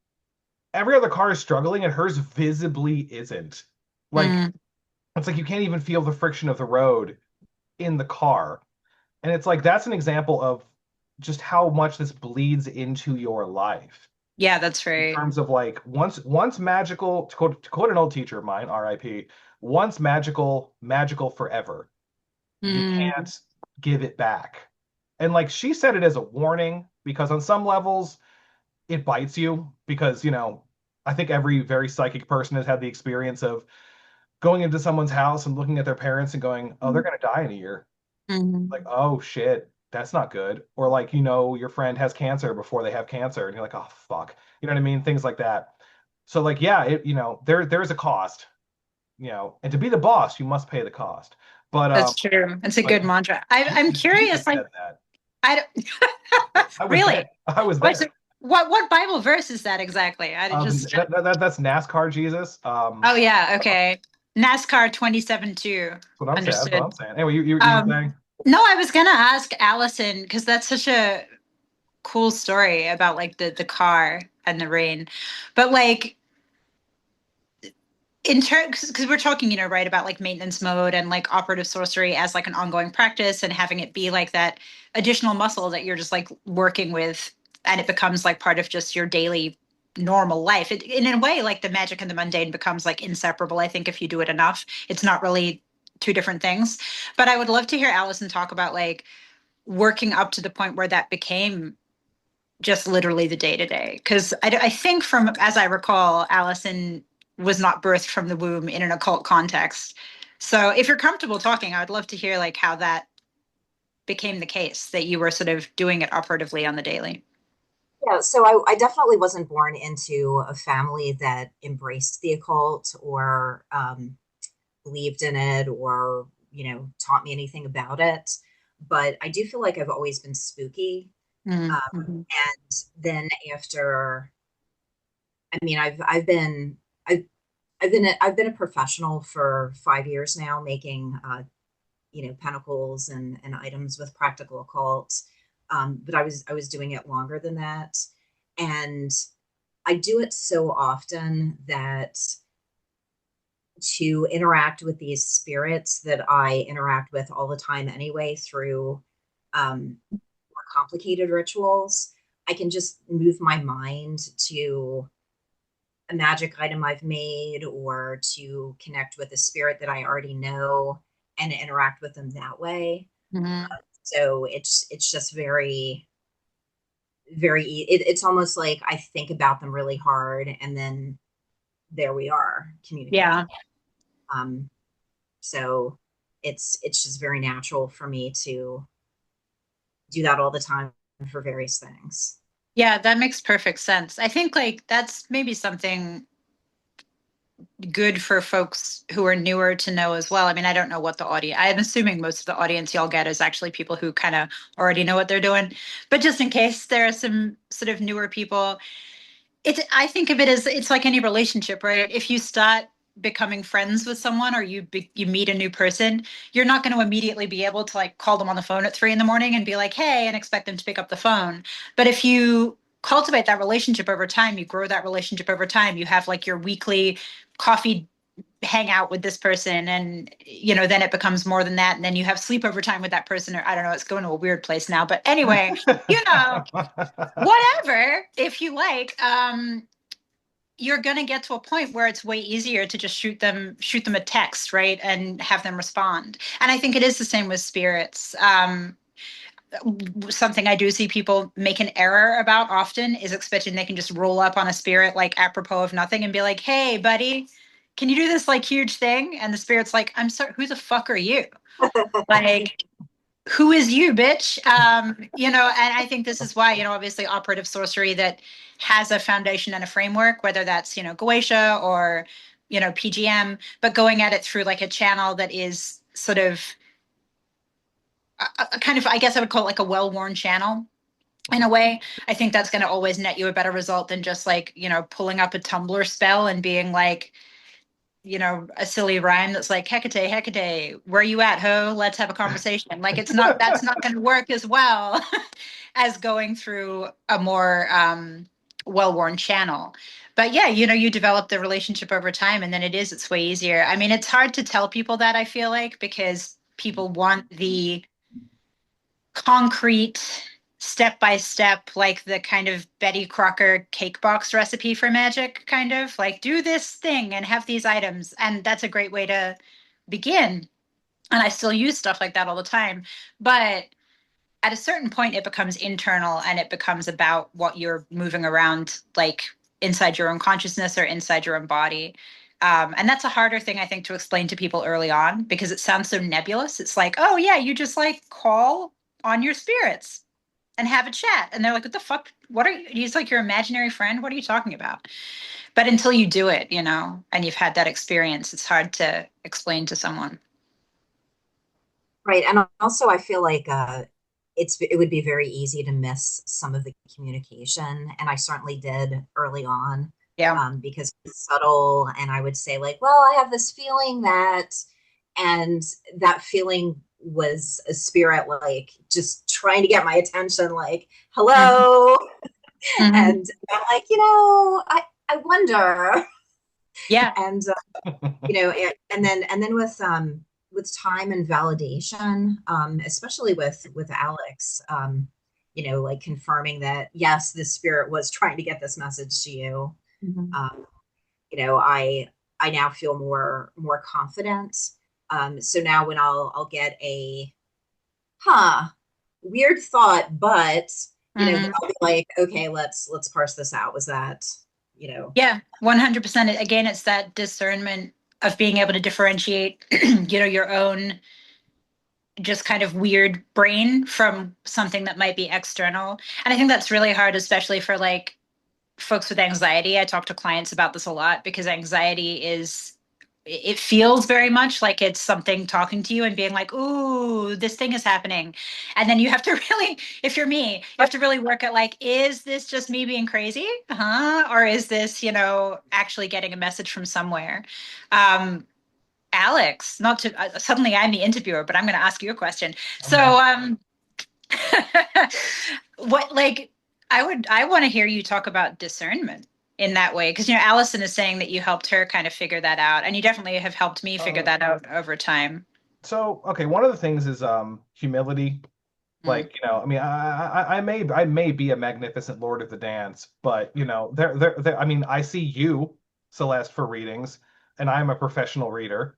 every other car is struggling and hers visibly isn't. Like Mm. it's like you can't even feel the friction of the road in the car. And it's like that's an example of just how much this bleeds into your life. Yeah, that's In right. terms of like once magical, to quote an old teacher of mine, R.I.P. Once magical, magical forever. You Mm, can't give it back. And like she said it as a warning because on some levels it bites you because, I think every very psychic person has had the experience of going into someone's house and looking at their parents and going, "Oh, they're going to die in a year." Like, mm. "Oh shit, that's not good." Or like, your friend has cancer before they have cancer and you're like, "Oh fuck." You know what I mean? Things like that. So like, yeah, there's a cost, and to be the boss, you must pay the cost. But That's true. It's a but good mantra. I'm Jesus curious, like said that. I don't I was there. really. I was What's there. what Bible verse is that exactly? I just That's NASCAR Jesus. Oh yeah, okay. NASCAR 27-2. That's what I'm saying. That's what Understood. I'm saying. Anyway, you were Um, saying. no, I was gonna ask Allison because that's such a cool story about like the car and the rain. But like in terms because we're talking, right, about like maintenance mode and like operative sorcery as like an ongoing practice and having it be like that additional muscle that you're just like working with and it becomes like part of just your daily normal life. In a way, like the magic and the mundane becomes like inseparable. I think if you do it enough, it's not really two different things. But I would love to hear Allison talk about like working up to the point where that became just literally the day to day. Because I think, from as I recall, Allison was not birthed from the womb in an occult context. So if you're comfortable talking, I would love to hear like how that became the case that you were sort of doing it operatively on the daily. Yeah, so I definitely wasn't born into a family that embraced the occult or believed in it or, taught me anything about it. But I do feel like I've always been spooky. Mm-hmm. And then after, I mean, I've, I've been a professional for 5 years now, making, pentacles and items with practical occult. But I was doing it longer than that. And I do it so often that to interact with these spirits that I interact with all the time anyway through more complicated rituals, I can just move my mind to a magic item I've made or to connect with a spirit that I already know and interact with them that way. Mm-hmm. So it's just it's almost like I think about them really hard and then there we are communicating. Yeah. Um, so it's just very natural for me to do that all the time for various things. Yeah, that makes perfect sense. I think like that's maybe something good for folks who are newer to know as well. I mean, I don't know what the audience, I'm assuming most of the audience y'all get is actually people who kind of already know what they're doing. But just in case there are some sort of newer people, I think of it as it's like any relationship, right? If you start becoming friends with someone or you meet a new person, you're not going to immediately be able to like call them on the phone at 3 in the morning and be like, hey, and expect them to pick up the phone. But if you cultivate that relationship over time, you grow that relationship over time, you have like your weekly coffee hang out with this person and then it becomes more than that and then you have sleepover time with that person, or I don't know, it's going to a weird place now, but anyway, you know whatever, if you like, you're going to get to a point where it's way easier to just shoot them a text, right, and have them respond. And I think it is the same with spirits. Something I do see people make an error about often is expecting they can just roll up on a spirit like apropos of nothing and be like, hey buddy, can you do this like huge thing? And the spirit's like, I'm sorry, who the fuck are you? Like, who is you, bitch? And I think this is why, obviously operative sorcery that has a foundation and a framework, whether that's, Goetia or, PGM, but going at it through like a channel that is sort of a kind of, I guess I would call it like a well-worn channel in a way. I think that's going to always net you a better result than just like, pulling up a Tumblr spell and being like, a silly rhyme that's like Hecate, Hecate, where you at, ho? Let's have a conversation. Like that's not going to work as well as going through a more well-worn channel. But yeah, you develop the relationship over time and then it's way easier. I mean, it's hard to tell people that, I feel like, because people want the concrete step by step, like the kind of Betty Crocker cake box recipe for magic, kind of like do this thing and have these items. And that's a great way to begin. And I still use stuff like that all the time. But at a certain point, it becomes internal and it becomes about what you're moving around, like inside your own consciousness or inside your own body. And that's a harder thing, I think, to explain to people early on because it sounds so nebulous. It's like, oh, yeah, you just like call on your spirits and have a chat. And they're like, what the fuck? What are you? He's like your imaginary friend. What are you talking about? But until you do it, and you've had that experience, it's hard to explain to someone. Right. And also I feel like it would be very easy to miss some of the communication. And I certainly did early on. Yeah. Because it's subtle, and I would say like, well, I have this feeling that, and that feeling was a spirit like just trying to get my attention, like, hello. Mm-hmm. And I'm like, I wonder. Yeah. And and then with time and validation, especially with Alex, like confirming that yes, this spirit was trying to get this message to you. Mm-hmm. I now feel more confident. So now when I'll get a weird thought, but I'll be like, okay, let's parse this out. Was that, Yeah, 100%. Again, it's that discernment of being able to differentiate, your own just kind of weird brain from something that might be external. And I think that's really hard, especially for like folks with anxiety. I talk to clients about this a lot because anxiety it feels very much like it's something talking to you and being like, ooh, this thing is happening. And then you have to really, if you're me, you have to really work at like, is this just me being crazy? Or is this, actually getting a message from somewhere? Alex, not to suddenly I'm the interviewer, but I'm going to ask you a question. So, what, like, I want to hear you talk about discernment in that way, because Allison is saying that you helped her kind of figure that out, and you definitely have helped me figure that out over time. So, okay, one of the things is humility. Like, I mean, I may be a magnificent lord of the dance, but there I mean, I see you, Celeste, for readings, and I'm a professional reader.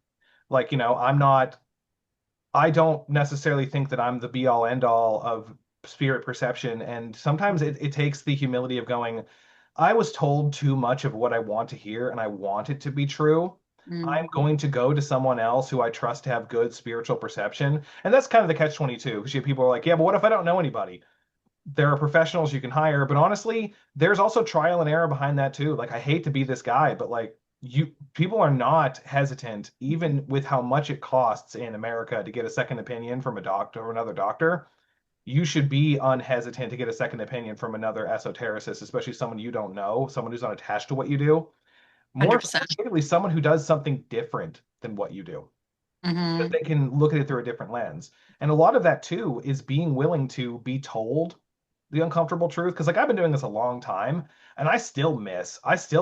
Like, I don't necessarily think that I'm the be all end all of spirit perception. And sometimes it takes the humility of going, I was told too much of what I want to hear and I want it to be true. I'm going to go to someone else who I trust to have good spiritual perception. And that's kind of the catch-22, because people are like, yeah, but what if I don't know anybody? There are professionals you can hire, but honestly, there's also trial and error behind that too. Like, I hate to be this guy, but like, people are not hesitant, even with how much it costs in America to get a second opinion from a doctor or another doctor. You should be unhesitant to get a second opinion from another esotericist, especially someone you don't know, someone who's not attached to what you do. More 100%. specifically, someone who does something different than what you do, because they can look at it through a different lens. And a lot of that too is being willing to be told the uncomfortable truth. Because like, I've been doing this a long time, and I still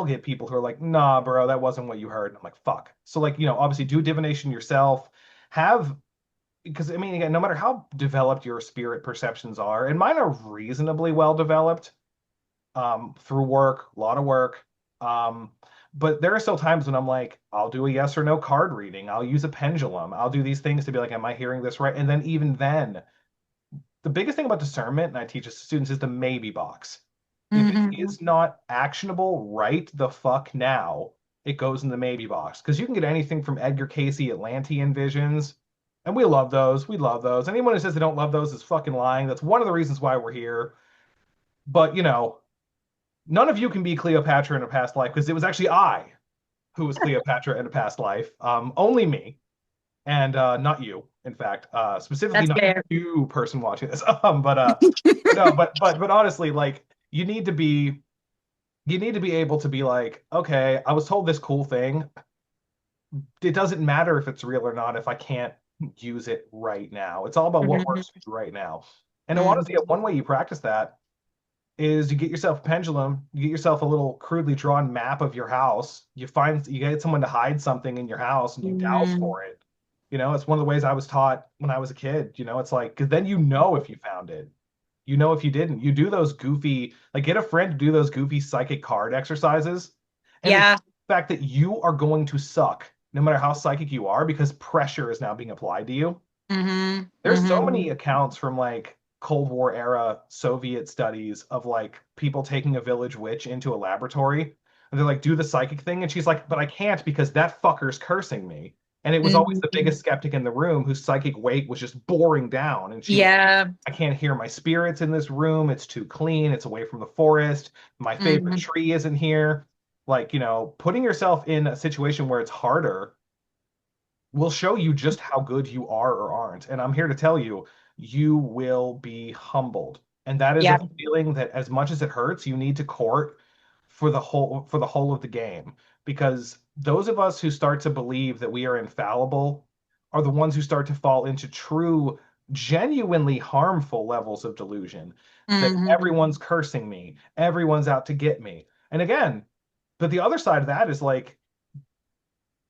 get people who are like, nah, bro, that wasn't what you heard. And I'm like, fuck. So like, obviously do divination yourself. Because I mean, again, no matter how developed your spirit perceptions are, and mine are reasonably well developed, through work, a lot of work. But there are still times when I'm like, I'll do a yes or no card reading. I'll use a pendulum. I'll do these things to be like, am I hearing this right? And then even then, the biggest thing about discernment, and I teach it to students, is the maybe box. If it is not actionable right the fuck now, it goes in the maybe box. Because you can get anything from Edgar Casey Atlantean visions, and we love those. We love those. Anyone who says they don't love those is fucking lying. That's one of the reasons why we're here. But, none of you can be Cleopatra in a past life, because it was actually I who was Cleopatra in a past life. Only me, and not you. In fact, specifically That's not fair. you, person watching this. But no, but honestly, like, you need to be able to be like, okay, I was told this cool thing. It doesn't matter if it's real or not if I can't use it right now. It's all about what works for you right now. And honestly, one way you practice that is you get yourself a pendulum, you get yourself a little crudely drawn map of your house. You get someone to hide something in your house, and you dowse for it. It's one of the ways I was taught when I was a kid. It's like, because then if you found it. You know, if you didn't, you do those goofy, like get a friend to do those goofy psychic card exercises. And it's Yeah. the fact that you are going to suck no matter how psychic you are because pressure is now being applied to you. Mm-hmm. There's so Mm-hmm. many accounts from like Cold War era Soviet studies of like people taking a village witch into a laboratory and they're like, do the psychic thing. And she's like, but I can't because that fucker's cursing me. And it was always the Mm-hmm. biggest skeptic in the room whose psychic weight was just boring down. And she was, Yeah. I can't hear my spirits in this room. It's too clean. It's away from the forest. My favorite Mm-hmm. tree isn't here. Like, putting yourself in a situation where it's harder will show you just how good you are or aren't. And I'm here to tell you, you will be humbled. And that is Yeah. a feeling that as much as it hurts, you need to court for the whole of the game. Because those of us who start to believe that we are infallible are the ones who start to fall into true, genuinely harmful levels of delusion. That Mm-hmm. everyone's cursing me, everyone's out to get me. And again, but the other side of that is like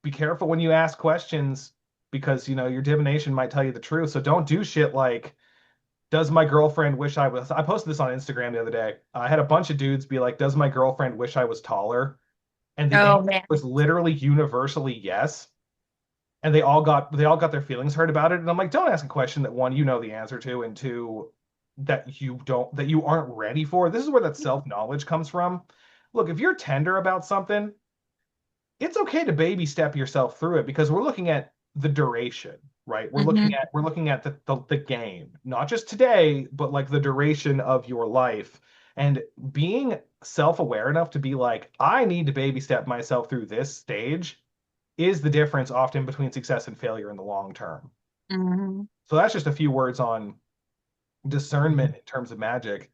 be careful when you ask questions because your divination might tell you the truth. So don't do shit like, does my girlfriend wish I posted this on Instagram the other day. I had a bunch of dudes be like, does my girlfriend wish I was taller? And the Oh answer man. was literally universally yes. And they all got their feelings hurt about it. And I'm like, don't ask a question that one, you know the answer to, and two, that you aren't ready for. This is where that self-knowledge comes from. Look, if you're tender about something, it's okay to baby step yourself through it because we're looking at the duration, right? We're looking Mm-hmm. at we're looking at the game, not just today, but like the duration of your life. And being self-aware enough to be like, I need to baby step myself through this stage is the difference often between success and failure in the long term. Mm-hmm. So that's just a few words on discernment in terms of magic.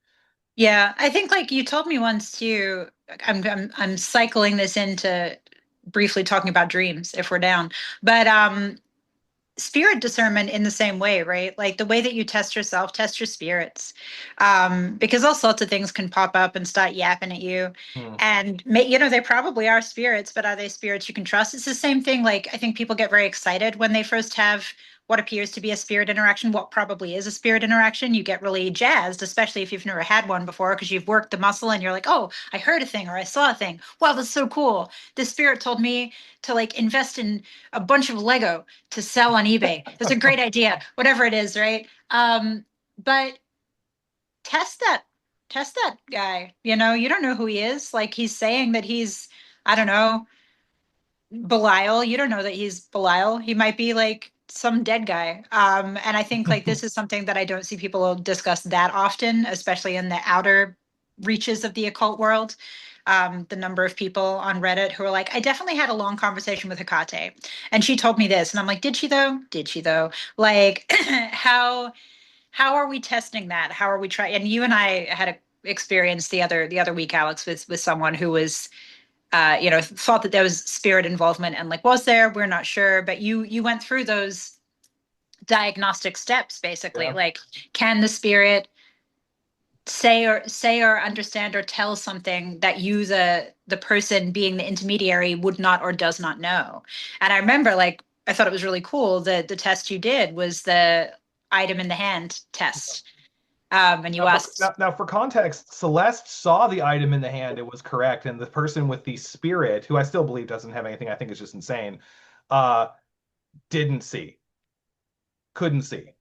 Yeah, I think like you told me once too. I'm cycling this into briefly talking about dreams if we're down, but spirit discernment in the same way, right? Like the way that you test yourself, test your spirits, because all sorts of things can pop up and start yapping at you, Hmm. and they probably are spirits, but are they spirits you can trust? It's the same thing. Like I think people get very excited when they first have what appears to be a spirit interaction, what probably is a spirit interaction. You get really jazzed, especially if you've never had one before, because you've worked the muscle and you're like, oh, I heard a thing or I saw a thing. Wow, that's so cool. This spirit told me to like invest in a bunch of Lego to sell on eBay. It's a great idea, whatever it is, right? But test that, test that guy. You don't know who he is. Like he's saying that he's, I don't know, Belial. You don't know that he's Belial. He might be like some dead guy. And I think like this is something that I don't see people discuss that often, especially in the outer reaches of the occult world. The number of people on Reddit who are like, I definitely had a long conversation with Hecate, and she told me this, and I'm like, did she though? Did she though? Like, how are we testing that? How are we trying? And you and I had a experience the other week, Alex, with someone who was thought that there was spirit involvement, and like, was there? We're not sure. But you went through those diagnostic steps, basically. Yeah. Like, can the spirit say or understand or tell something that you, the person being the intermediary, would not or does not know? And I remember, like, I thought it was really cool that the test you did was the item in the hand test. And you Now for, asked, now, now for context, Celeste saw the item in the hand. It was correct. And the person with the spirit, who I still believe doesn't have anything, I think is just insane, uh, didn't see, couldn't see.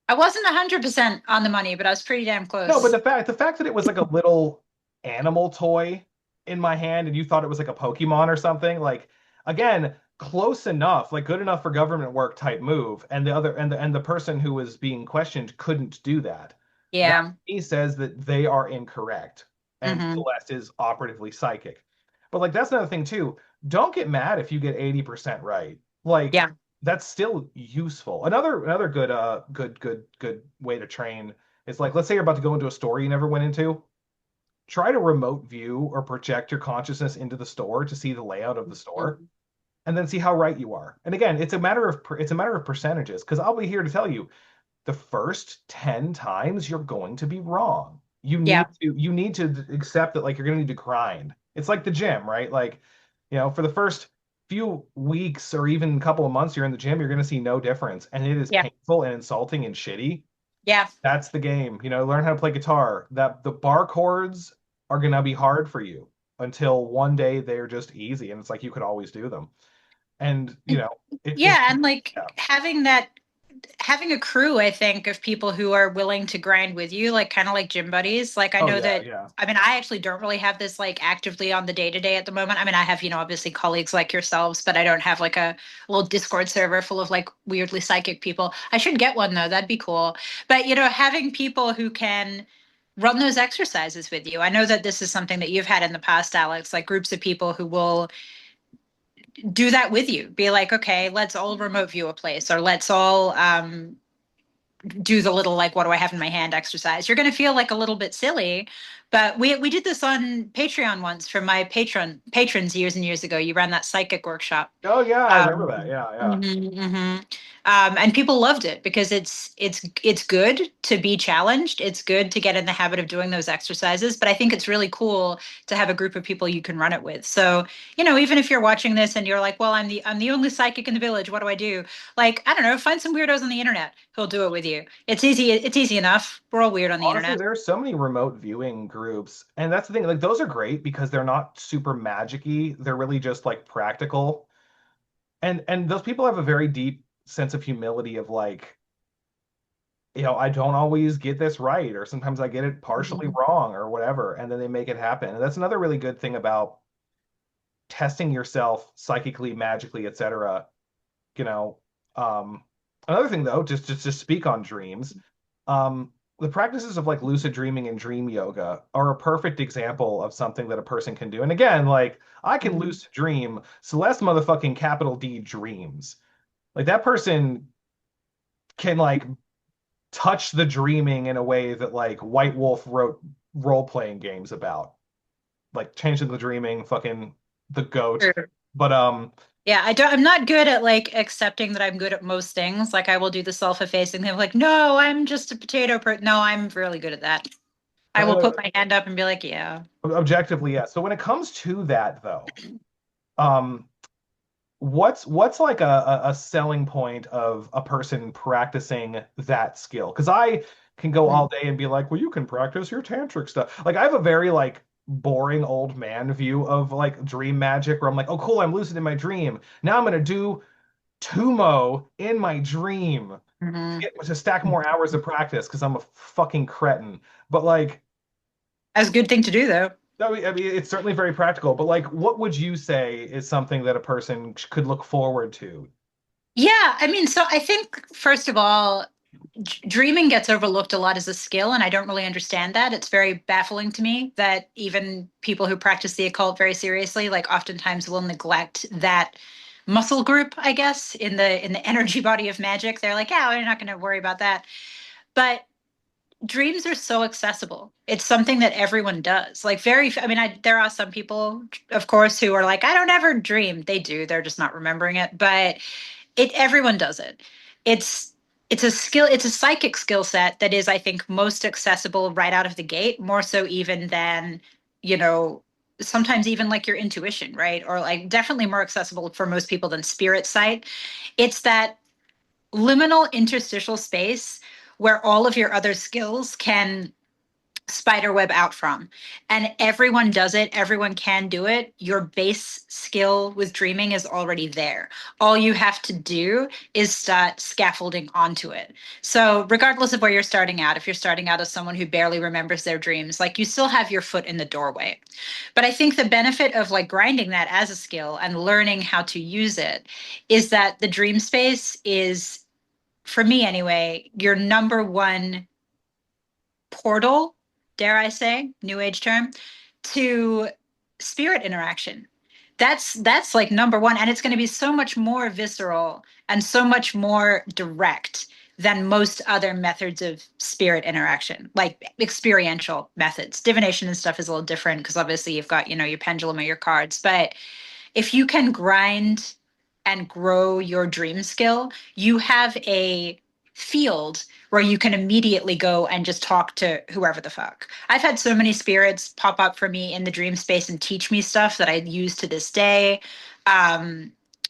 I wasn't 100% on the money, but I was pretty damn No, but close. the fact that it was like a little animal toy in my hand and you thought it was like a Pokemon or something, like again, close enough, like good enough for government work type move. And the person who was being questioned couldn't do that. That Yeah. to me says that they are incorrect and Hmm. Celeste is operatively psychic. But like that's another thing too. Don't get mad if you get 80% right. Like Yeah. that's still useful. Another good way to train is like, let's say you're about to go into a store you never went into. Try to remote view or project your consciousness into the store to see the layout of the store, and then see how right you are. And again, it's a matter of percentages because I'll be here to tell you, the first 10 times you're going to be wrong. Yeah. You need to accept that like you're going to need to grind. It's like the gym, right? Like, for the first few weeks or even couple of months you're in the gym, you're going to see no difference and it is Yeah. painful and insulting and shitty. Yeah. That's the game. Learn how to play guitar. That the bar chords are gonna be hard for you until one day they're just easy, and it's like you could always do them. And it Yeah, and like yeah. having a crew, I think, of people who are willing to grind with you, like kind of like gym buddies. Like I Oh know yeah, that yeah. I mean, I actually don't really have this like actively on the day to day at the moment. I mean, I have, obviously colleagues like yourselves, but I don't have like a little Discord server full of like weirdly psychic people. I should get one though. That'd be cool. But having people who can run those exercises with you. I know that this is something that you've had in the past, Alex, like groups of people who will do that with you. Be like, okay, let's all remote view a place, or let's all do the little like what do I have in my hand exercise. You're going to feel like a little bit silly, but we did this on Patreon once for my patrons years and years ago. You ran that psychic workshop. Oh yeah, I remember um, that. Yeah, yeah. mhm. And people loved it because it's good to be challenged. It's good to get in the habit of doing those exercises. But I think it's really cool to have a group of people you can run it with. So even if you're watching this and you're like, well, I'm the only psychic in the village. What do I do? Like, I don't know, find some weirdos on the internet who'll do it with you. It's easy. It's easy enough. We're all weird on the Honestly, internet. there are so many remote viewing groups, and that's the thing. Like those are great because they're not super magic-y. They're really just like practical. And those people have a very deep sense of humility of like, I don't always get this right, or sometimes I get it partially Mhm. wrong or whatever, and then they make it happen. And that's another really good thing about testing yourself psychically, magically, etc. You know, another thing though, just to speak on dreams, the practices of like lucid dreaming and dream yoga are a perfect example of something that a person can do. And again, like I can Mhm. lucid dream, Celeste motherfucking capital D dreams. Like that person can like touch the dreaming in a way that like White Wolf wrote role-playing games about. Like changing the dreaming, fucking the goat. Sure. But Yeah, I'm not good at like accepting that I'm good at most things. Like I will do the self-effacing thing, like, no, I'm just a potato no, I'm really good at that. I will uh, put my hand up and be like, yeah. objectively, yeah. So when it comes to that though, um what's like a selling point of a person practicing that skill? Because I can go all day and be like, well, you can practice your tantric stuff. Like I have a very like boring old man view of like dream magic where I'm like, oh cool, I'm lucid in my dream. Now I'm gonna do Tumo in my dream Mhm. to stack more hours of practice because I'm a fucking cretin. But like, That's a good thing to do, though. I mean, it's certainly very practical. But like, what would you say is something that a person could look forward to? Yeah, I mean, so I think first of all, dreaming gets overlooked a lot as a skill, and I don't really understand that. It's very baffling to me that even people who practice the occult very seriously, like oftentimes will neglect that muscle group, I guess, in the energy body of magic. They're like, yeah, we're not going to worry about that. But dreams are so accessible. It's something that everyone does. Like I mean, there are some people, of course, who are like, I don't ever dream. They do. They're just not remembering it. But everyone does it. It's it's a skill, it's a psychic skill set that is, I think, most accessible right out of the gate, more so even than, you know, sometimes even like your intuition, right? Or like definitely more accessible for most people than spirit sight. It's that liminal interstitial space where all of your other skills can spiderweb out from. And everyone does it, everyone can do it. Your base skill with dreaming is already there. All you have to do is start scaffolding onto it. So, regardless of where you're starting out, if you're starting out as someone who barely remembers their dreams, like you still have your foot in the doorway. But I think the benefit of like grinding that as a skill and learning how to use it is that the dream space is, for me anyway, your number one portal, dare I say, new age term, to spirit interaction. That's like number one. And it's going to be so much more visceral and so much more direct than most other methods of spirit interaction, like experiential methods. Divination and stuff is a little different because obviously you've got, your pendulum or your cards. But if you can grind and grow your dream skill, you have a field where you can immediately go and just talk to whoever the fuck. I've had so many spirits pop up for me in the dream space and teach me stuff that I use to this day.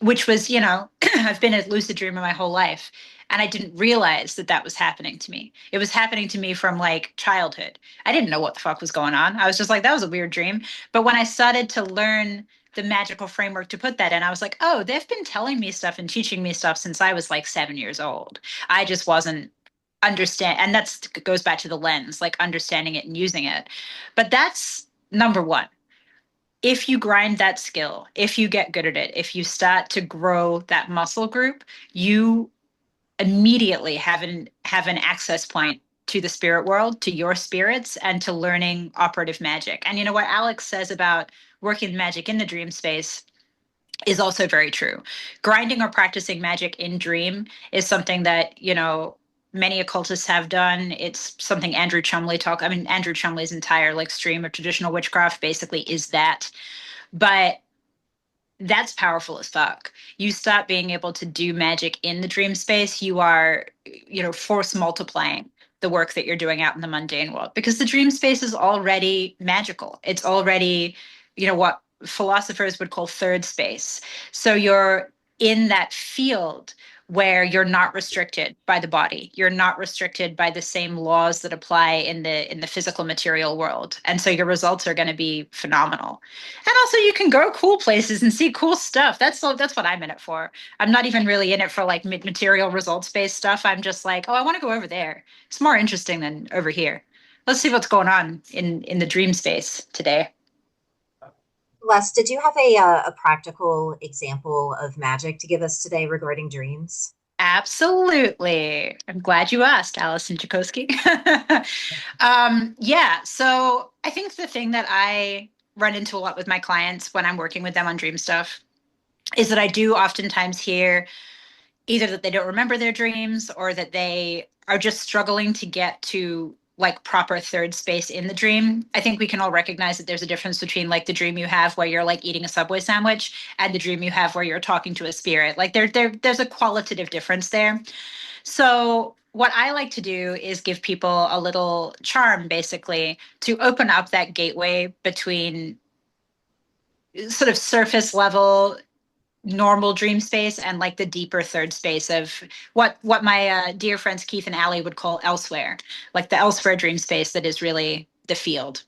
Which was, I've been a lucid dreamer my whole life. And I didn't realize that that was happening to me. It was happening to me from like childhood. I didn't know what the fuck was going on. I was just like, that was a weird dream. But when I started to learn the magical framework to put that in, I was like, oh, they've been telling me stuff and teaching me stuff since I was like 7 years old. I just wasn't understand. And that's goes back to the lens, like understanding it and using it. But that's number one. If you grind that skill, if you get good at it, if you start to grow that muscle group, you immediately have an access point to the spirit world, to your spirits, and to learning operative magic. And you know what Alex says about working magic in the dream space is also very true. Grinding or practicing magic in dream is something that, many occultists have done. It's something Andrew Chumley's entire like stream of traditional witchcraft basically is that. But that's powerful as fuck. You stop being able to do magic in the dream space, you are, force multiplying the work that you're doing out in the mundane world, because the dream space is already magical. It's already, what philosophers would call third space. So you're in that field where you're not restricted by the body. You're not restricted by the same laws that apply in the physical material world. And so your results are going to be phenomenal. And also you can go cool places and see cool stuff. That's what I'm in it for. I'm not even really in it for like material results based stuff. I'm just like, oh, I want to go over there. It's more interesting than over here. Let's see what's going on in the dream space today. Les, did you have a practical example of magic to give us today regarding dreams? Absolutely. I'm glad you asked, Allison Jakoski. Yeah, so I think the thing that I run into a lot with my clients when I'm working with them on dream stuff is that I do oftentimes hear either that they don't remember their dreams or that they are just struggling to get to like proper third space in the dream. I think we can all recognize that there's a difference between like the dream you have where you're like eating a Subway sandwich and the dream you have where you're talking to a spirit. Like there's a qualitative difference there. So what I like to do is give people a little charm basically to open up that gateway between sort of surface level normal dream space and like the deeper third space of what my dear friends Keith and Allie would call elsewhere, like the elsewhere dream space that is really the field.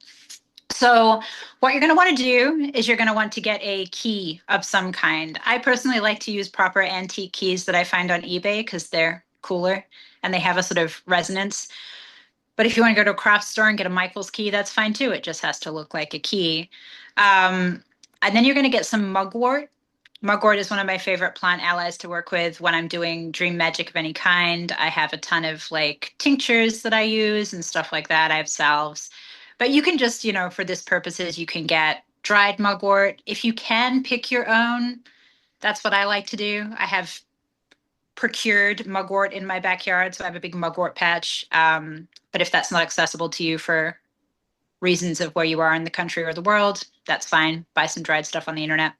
So what you're going to want to do is you're going to want to get a key of some kind. I personally like to use proper antique keys that I find on eBay because they're cooler and they have a sort of resonance. But if you want to go to a craft store and get a Michael's key, that's fine too. It just has to look like a key. And then you're going to get some mugwort. Mugwort is one of my favorite plant allies to work with when I'm doing dream magic of any kind. I have a ton of like tinctures that I use and stuff like that. I have salves. But you can just, for this purposes, you can get dried mugwort. If you can pick your own, that's what I like to do. I have procured mugwort in my backyard, so I have a big mugwort patch. But if that's not accessible to you for reasons of where you are in the country or the world, that's fine. Buy some dried stuff on the internet.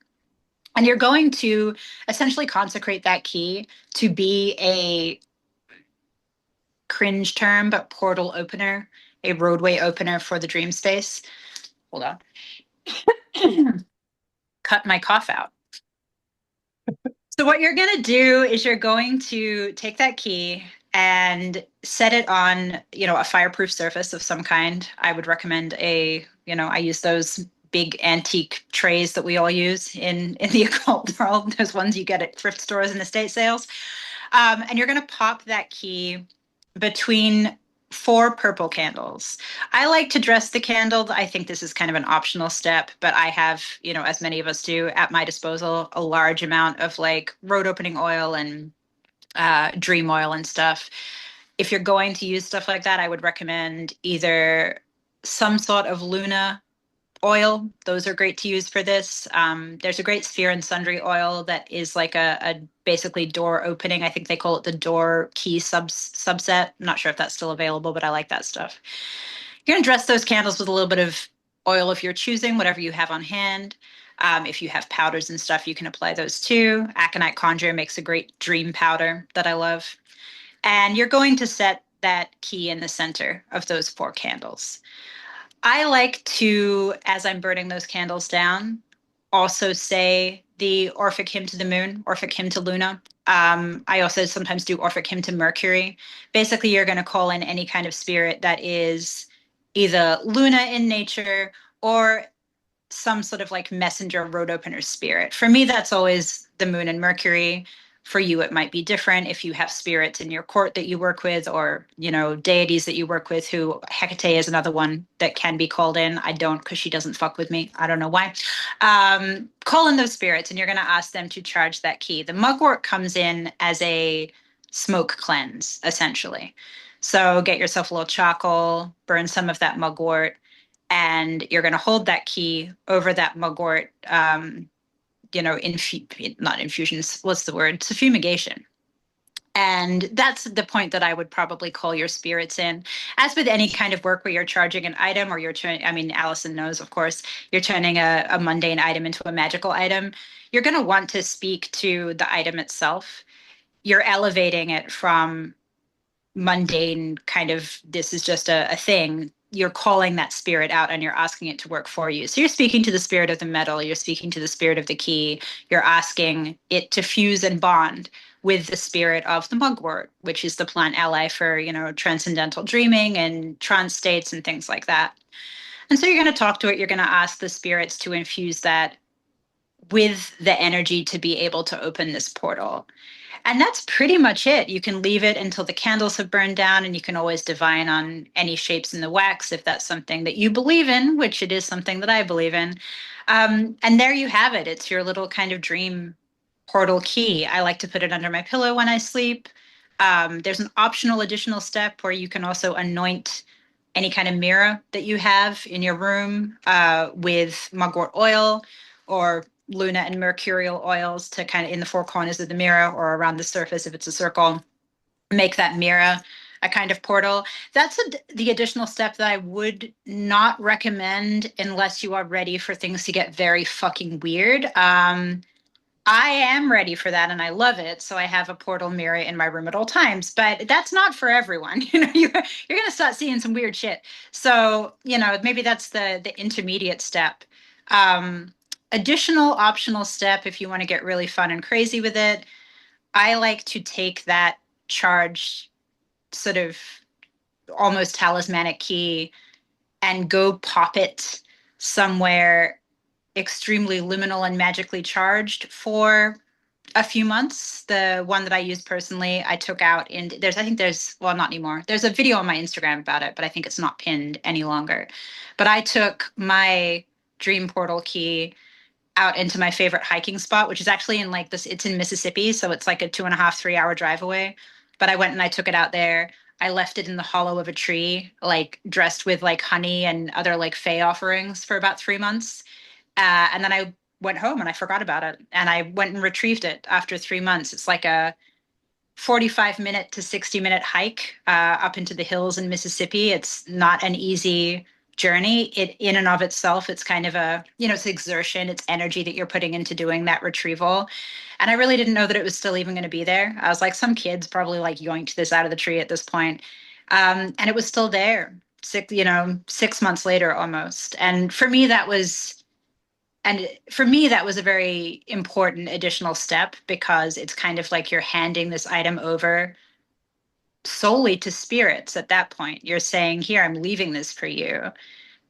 And you're going to essentially consecrate that key to be a cringe term, but portal opener, a roadway opener for the dream space. Hold on. Cut my cough out. So what you're going to do is you're going to take that key and set it on, a fireproof surface of some kind. I would recommend I use those big antique trays that we all use in the occult world, those ones you get at thrift stores and estate sales. And you're going to pop that key between 4 purple candles. I like to dress the candle. I think this is kind of an optional step, but I have, as many of us do, at my disposal, a large amount of like road opening oil and dream oil and stuff. If you're going to use stuff like that, I would recommend either some sort of Luna oil. Those are great to use for this. There's a great Sphere and Sundry oil that is like a basically door opening. I think they call it the door key subset. I'm not sure if that's still available, but I like that stuff. You're going to dress those candles with a little bit of oil if you're choosing, whatever you have on hand. If you have powders and stuff, you can apply those too. Aconite Conjure makes a great dream powder that I love. And you're going to set that key in the center of those 4 candles. I like to, as I'm burning those candles down, also say the Orphic Hymn to the Moon, Orphic Hymn to Luna. I also sometimes do Orphic Hymn to Mercury. Basically, you're going to call in any kind of spirit that is either Luna in nature or some sort of like messenger road opener spirit. For me, that's always the moon and Mercury. For you, it might be different if you have spirits in your court that you work with, or, deities that you work with, who Hecate is another one that can be called in. I don't, because she doesn't fuck with me. I don't know why. Call in those spirits and you're going to ask them to charge that key. The mugwort comes in as a smoke cleanse, essentially. So get yourself a little charcoal, burn some of that mugwort, and you're going to hold that key over that mugwort, not infusions, what's the word? It's a fumigation. And that's the point that I would probably call your spirits in. As with any kind of work where you're charging an item, or you're turning, I mean, Allison knows, of course, you're turning a mundane item into a magical item, you're going to want to speak to the item itself. You're elevating it from mundane kind of, this is just a thing. You're calling that spirit out and you're asking it to work for you. So you're speaking to the spirit of the metal, you're speaking to the spirit of the key, you're asking it to fuse and bond with the spirit of the mugwort, which is the plant ally for, transcendental dreaming and trance states and things like that. And so you're going to talk to it, you're going to ask the spirits to infuse that with the energy to be able to open this portal. And that's pretty much it. You can leave it until the candles have burned down, and you can always divine on any shapes in the wax if that's something that you believe in, which it is something that I believe in. And there you have it. It's your little kind of dream portal key. I like to put it under my pillow when I sleep. There's an optional additional step where you can also anoint any kind of mirror that you have in your room with mugwort oil or Luna and mercurial oils to kind of in the four corners of the mirror or around the surface if it's a circle, make that mirror a kind of portal. That's the additional step that I would not recommend unless you are ready for things to get very fucking weird. I am ready for that and I love it. So I have a portal mirror in my room at all times, but that's not for everyone. You're going to start seeing some weird shit. So, maybe that's the intermediate step. Additional optional step, if you want to get really fun and crazy with it, I like to take that charged sort of almost talismanic key and go pop it somewhere extremely liminal and magically charged for a few months. The one that I used personally, I took out well, not anymore. There's a video on my Instagram about it, but I think it's not pinned any longer. But I took my dream portal key out into my favorite hiking spot, which is actually in like this, it's in Mississippi. So it's like a 2.5, 3 hour drive away. But I went and I took it out there. I left it in the hollow of a tree, like dressed with like honey and other like fae offerings for about 3 months. And then I went home and I forgot about it. And I went and retrieved it after 3 months. It's like a 45-minute to 60-minute hike up into the hills in Mississippi. It's not an easy journey. It in and of itself, it's kind of it's exertion, it's energy that you're putting into doing that retrieval. And I really didn't know that it was still even going to be there. I was like, some kids probably like yoinked this out of the tree at this point. And it was still there 6 months later almost. And for me, that was a very important additional step because it's kind of like you're handing this item over solely to spirits at that point. You're saying, here, I'm leaving this for you.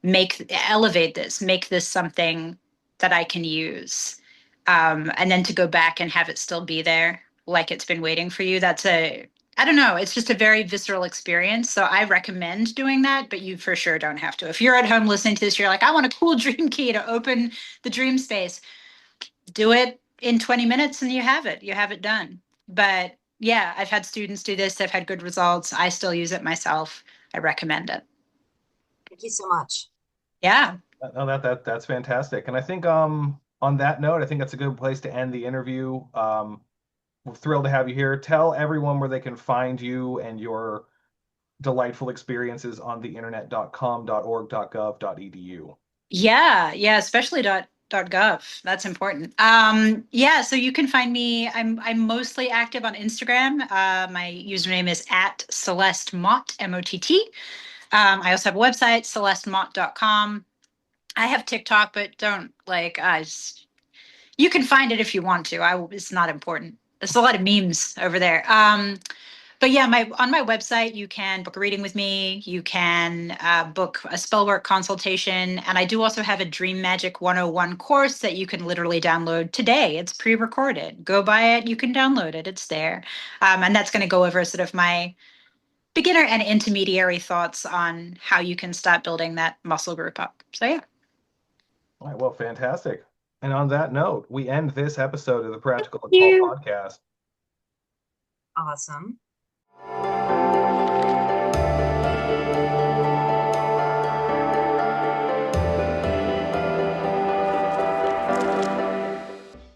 Elevate this, make this something that I can use. And then to go back and have it still be there like it's been waiting for you. I don't know. It's just a very visceral experience. So I recommend doing that, but you for sure don't have to. If you're at home listening to this, you're like, I want a cool dream key to open the dream space. Do it in 20 minutes and you have it done. But yeah, I've had students do this. I've had good results. I still use it myself. I recommend it. Thank you so much. Yeah. No, that's fantastic. And I think on that note, I think that's a good place to end the interview. We're thrilled to have you here. Tell everyone where they can find you and your delightful experiences on the internet.com, .org, .gov, .edu. Yeah, especially .gov. That's important. So you can find me. I'm mostly active on Instagram. My username is at Celeste Mott, Mott. I also have a website, celestemott.com. I have TikTok, but don't you can find it if you want to. It's not important. There's a lot of memes over there. But yeah, on my website, you can book a reading with me. You can book a spellwork consultation. And I do also have a Dream Magic 101 course that you can literally download today. It's pre-recorded. Go buy it. You can download it. It's there. And that's going to go over sort of my beginner and intermediary thoughts on how you can start building that muscle group up. So yeah. All right, well, fantastic. And on that note, we end this episode of the Practical Thank Occult you. Podcast. Awesome.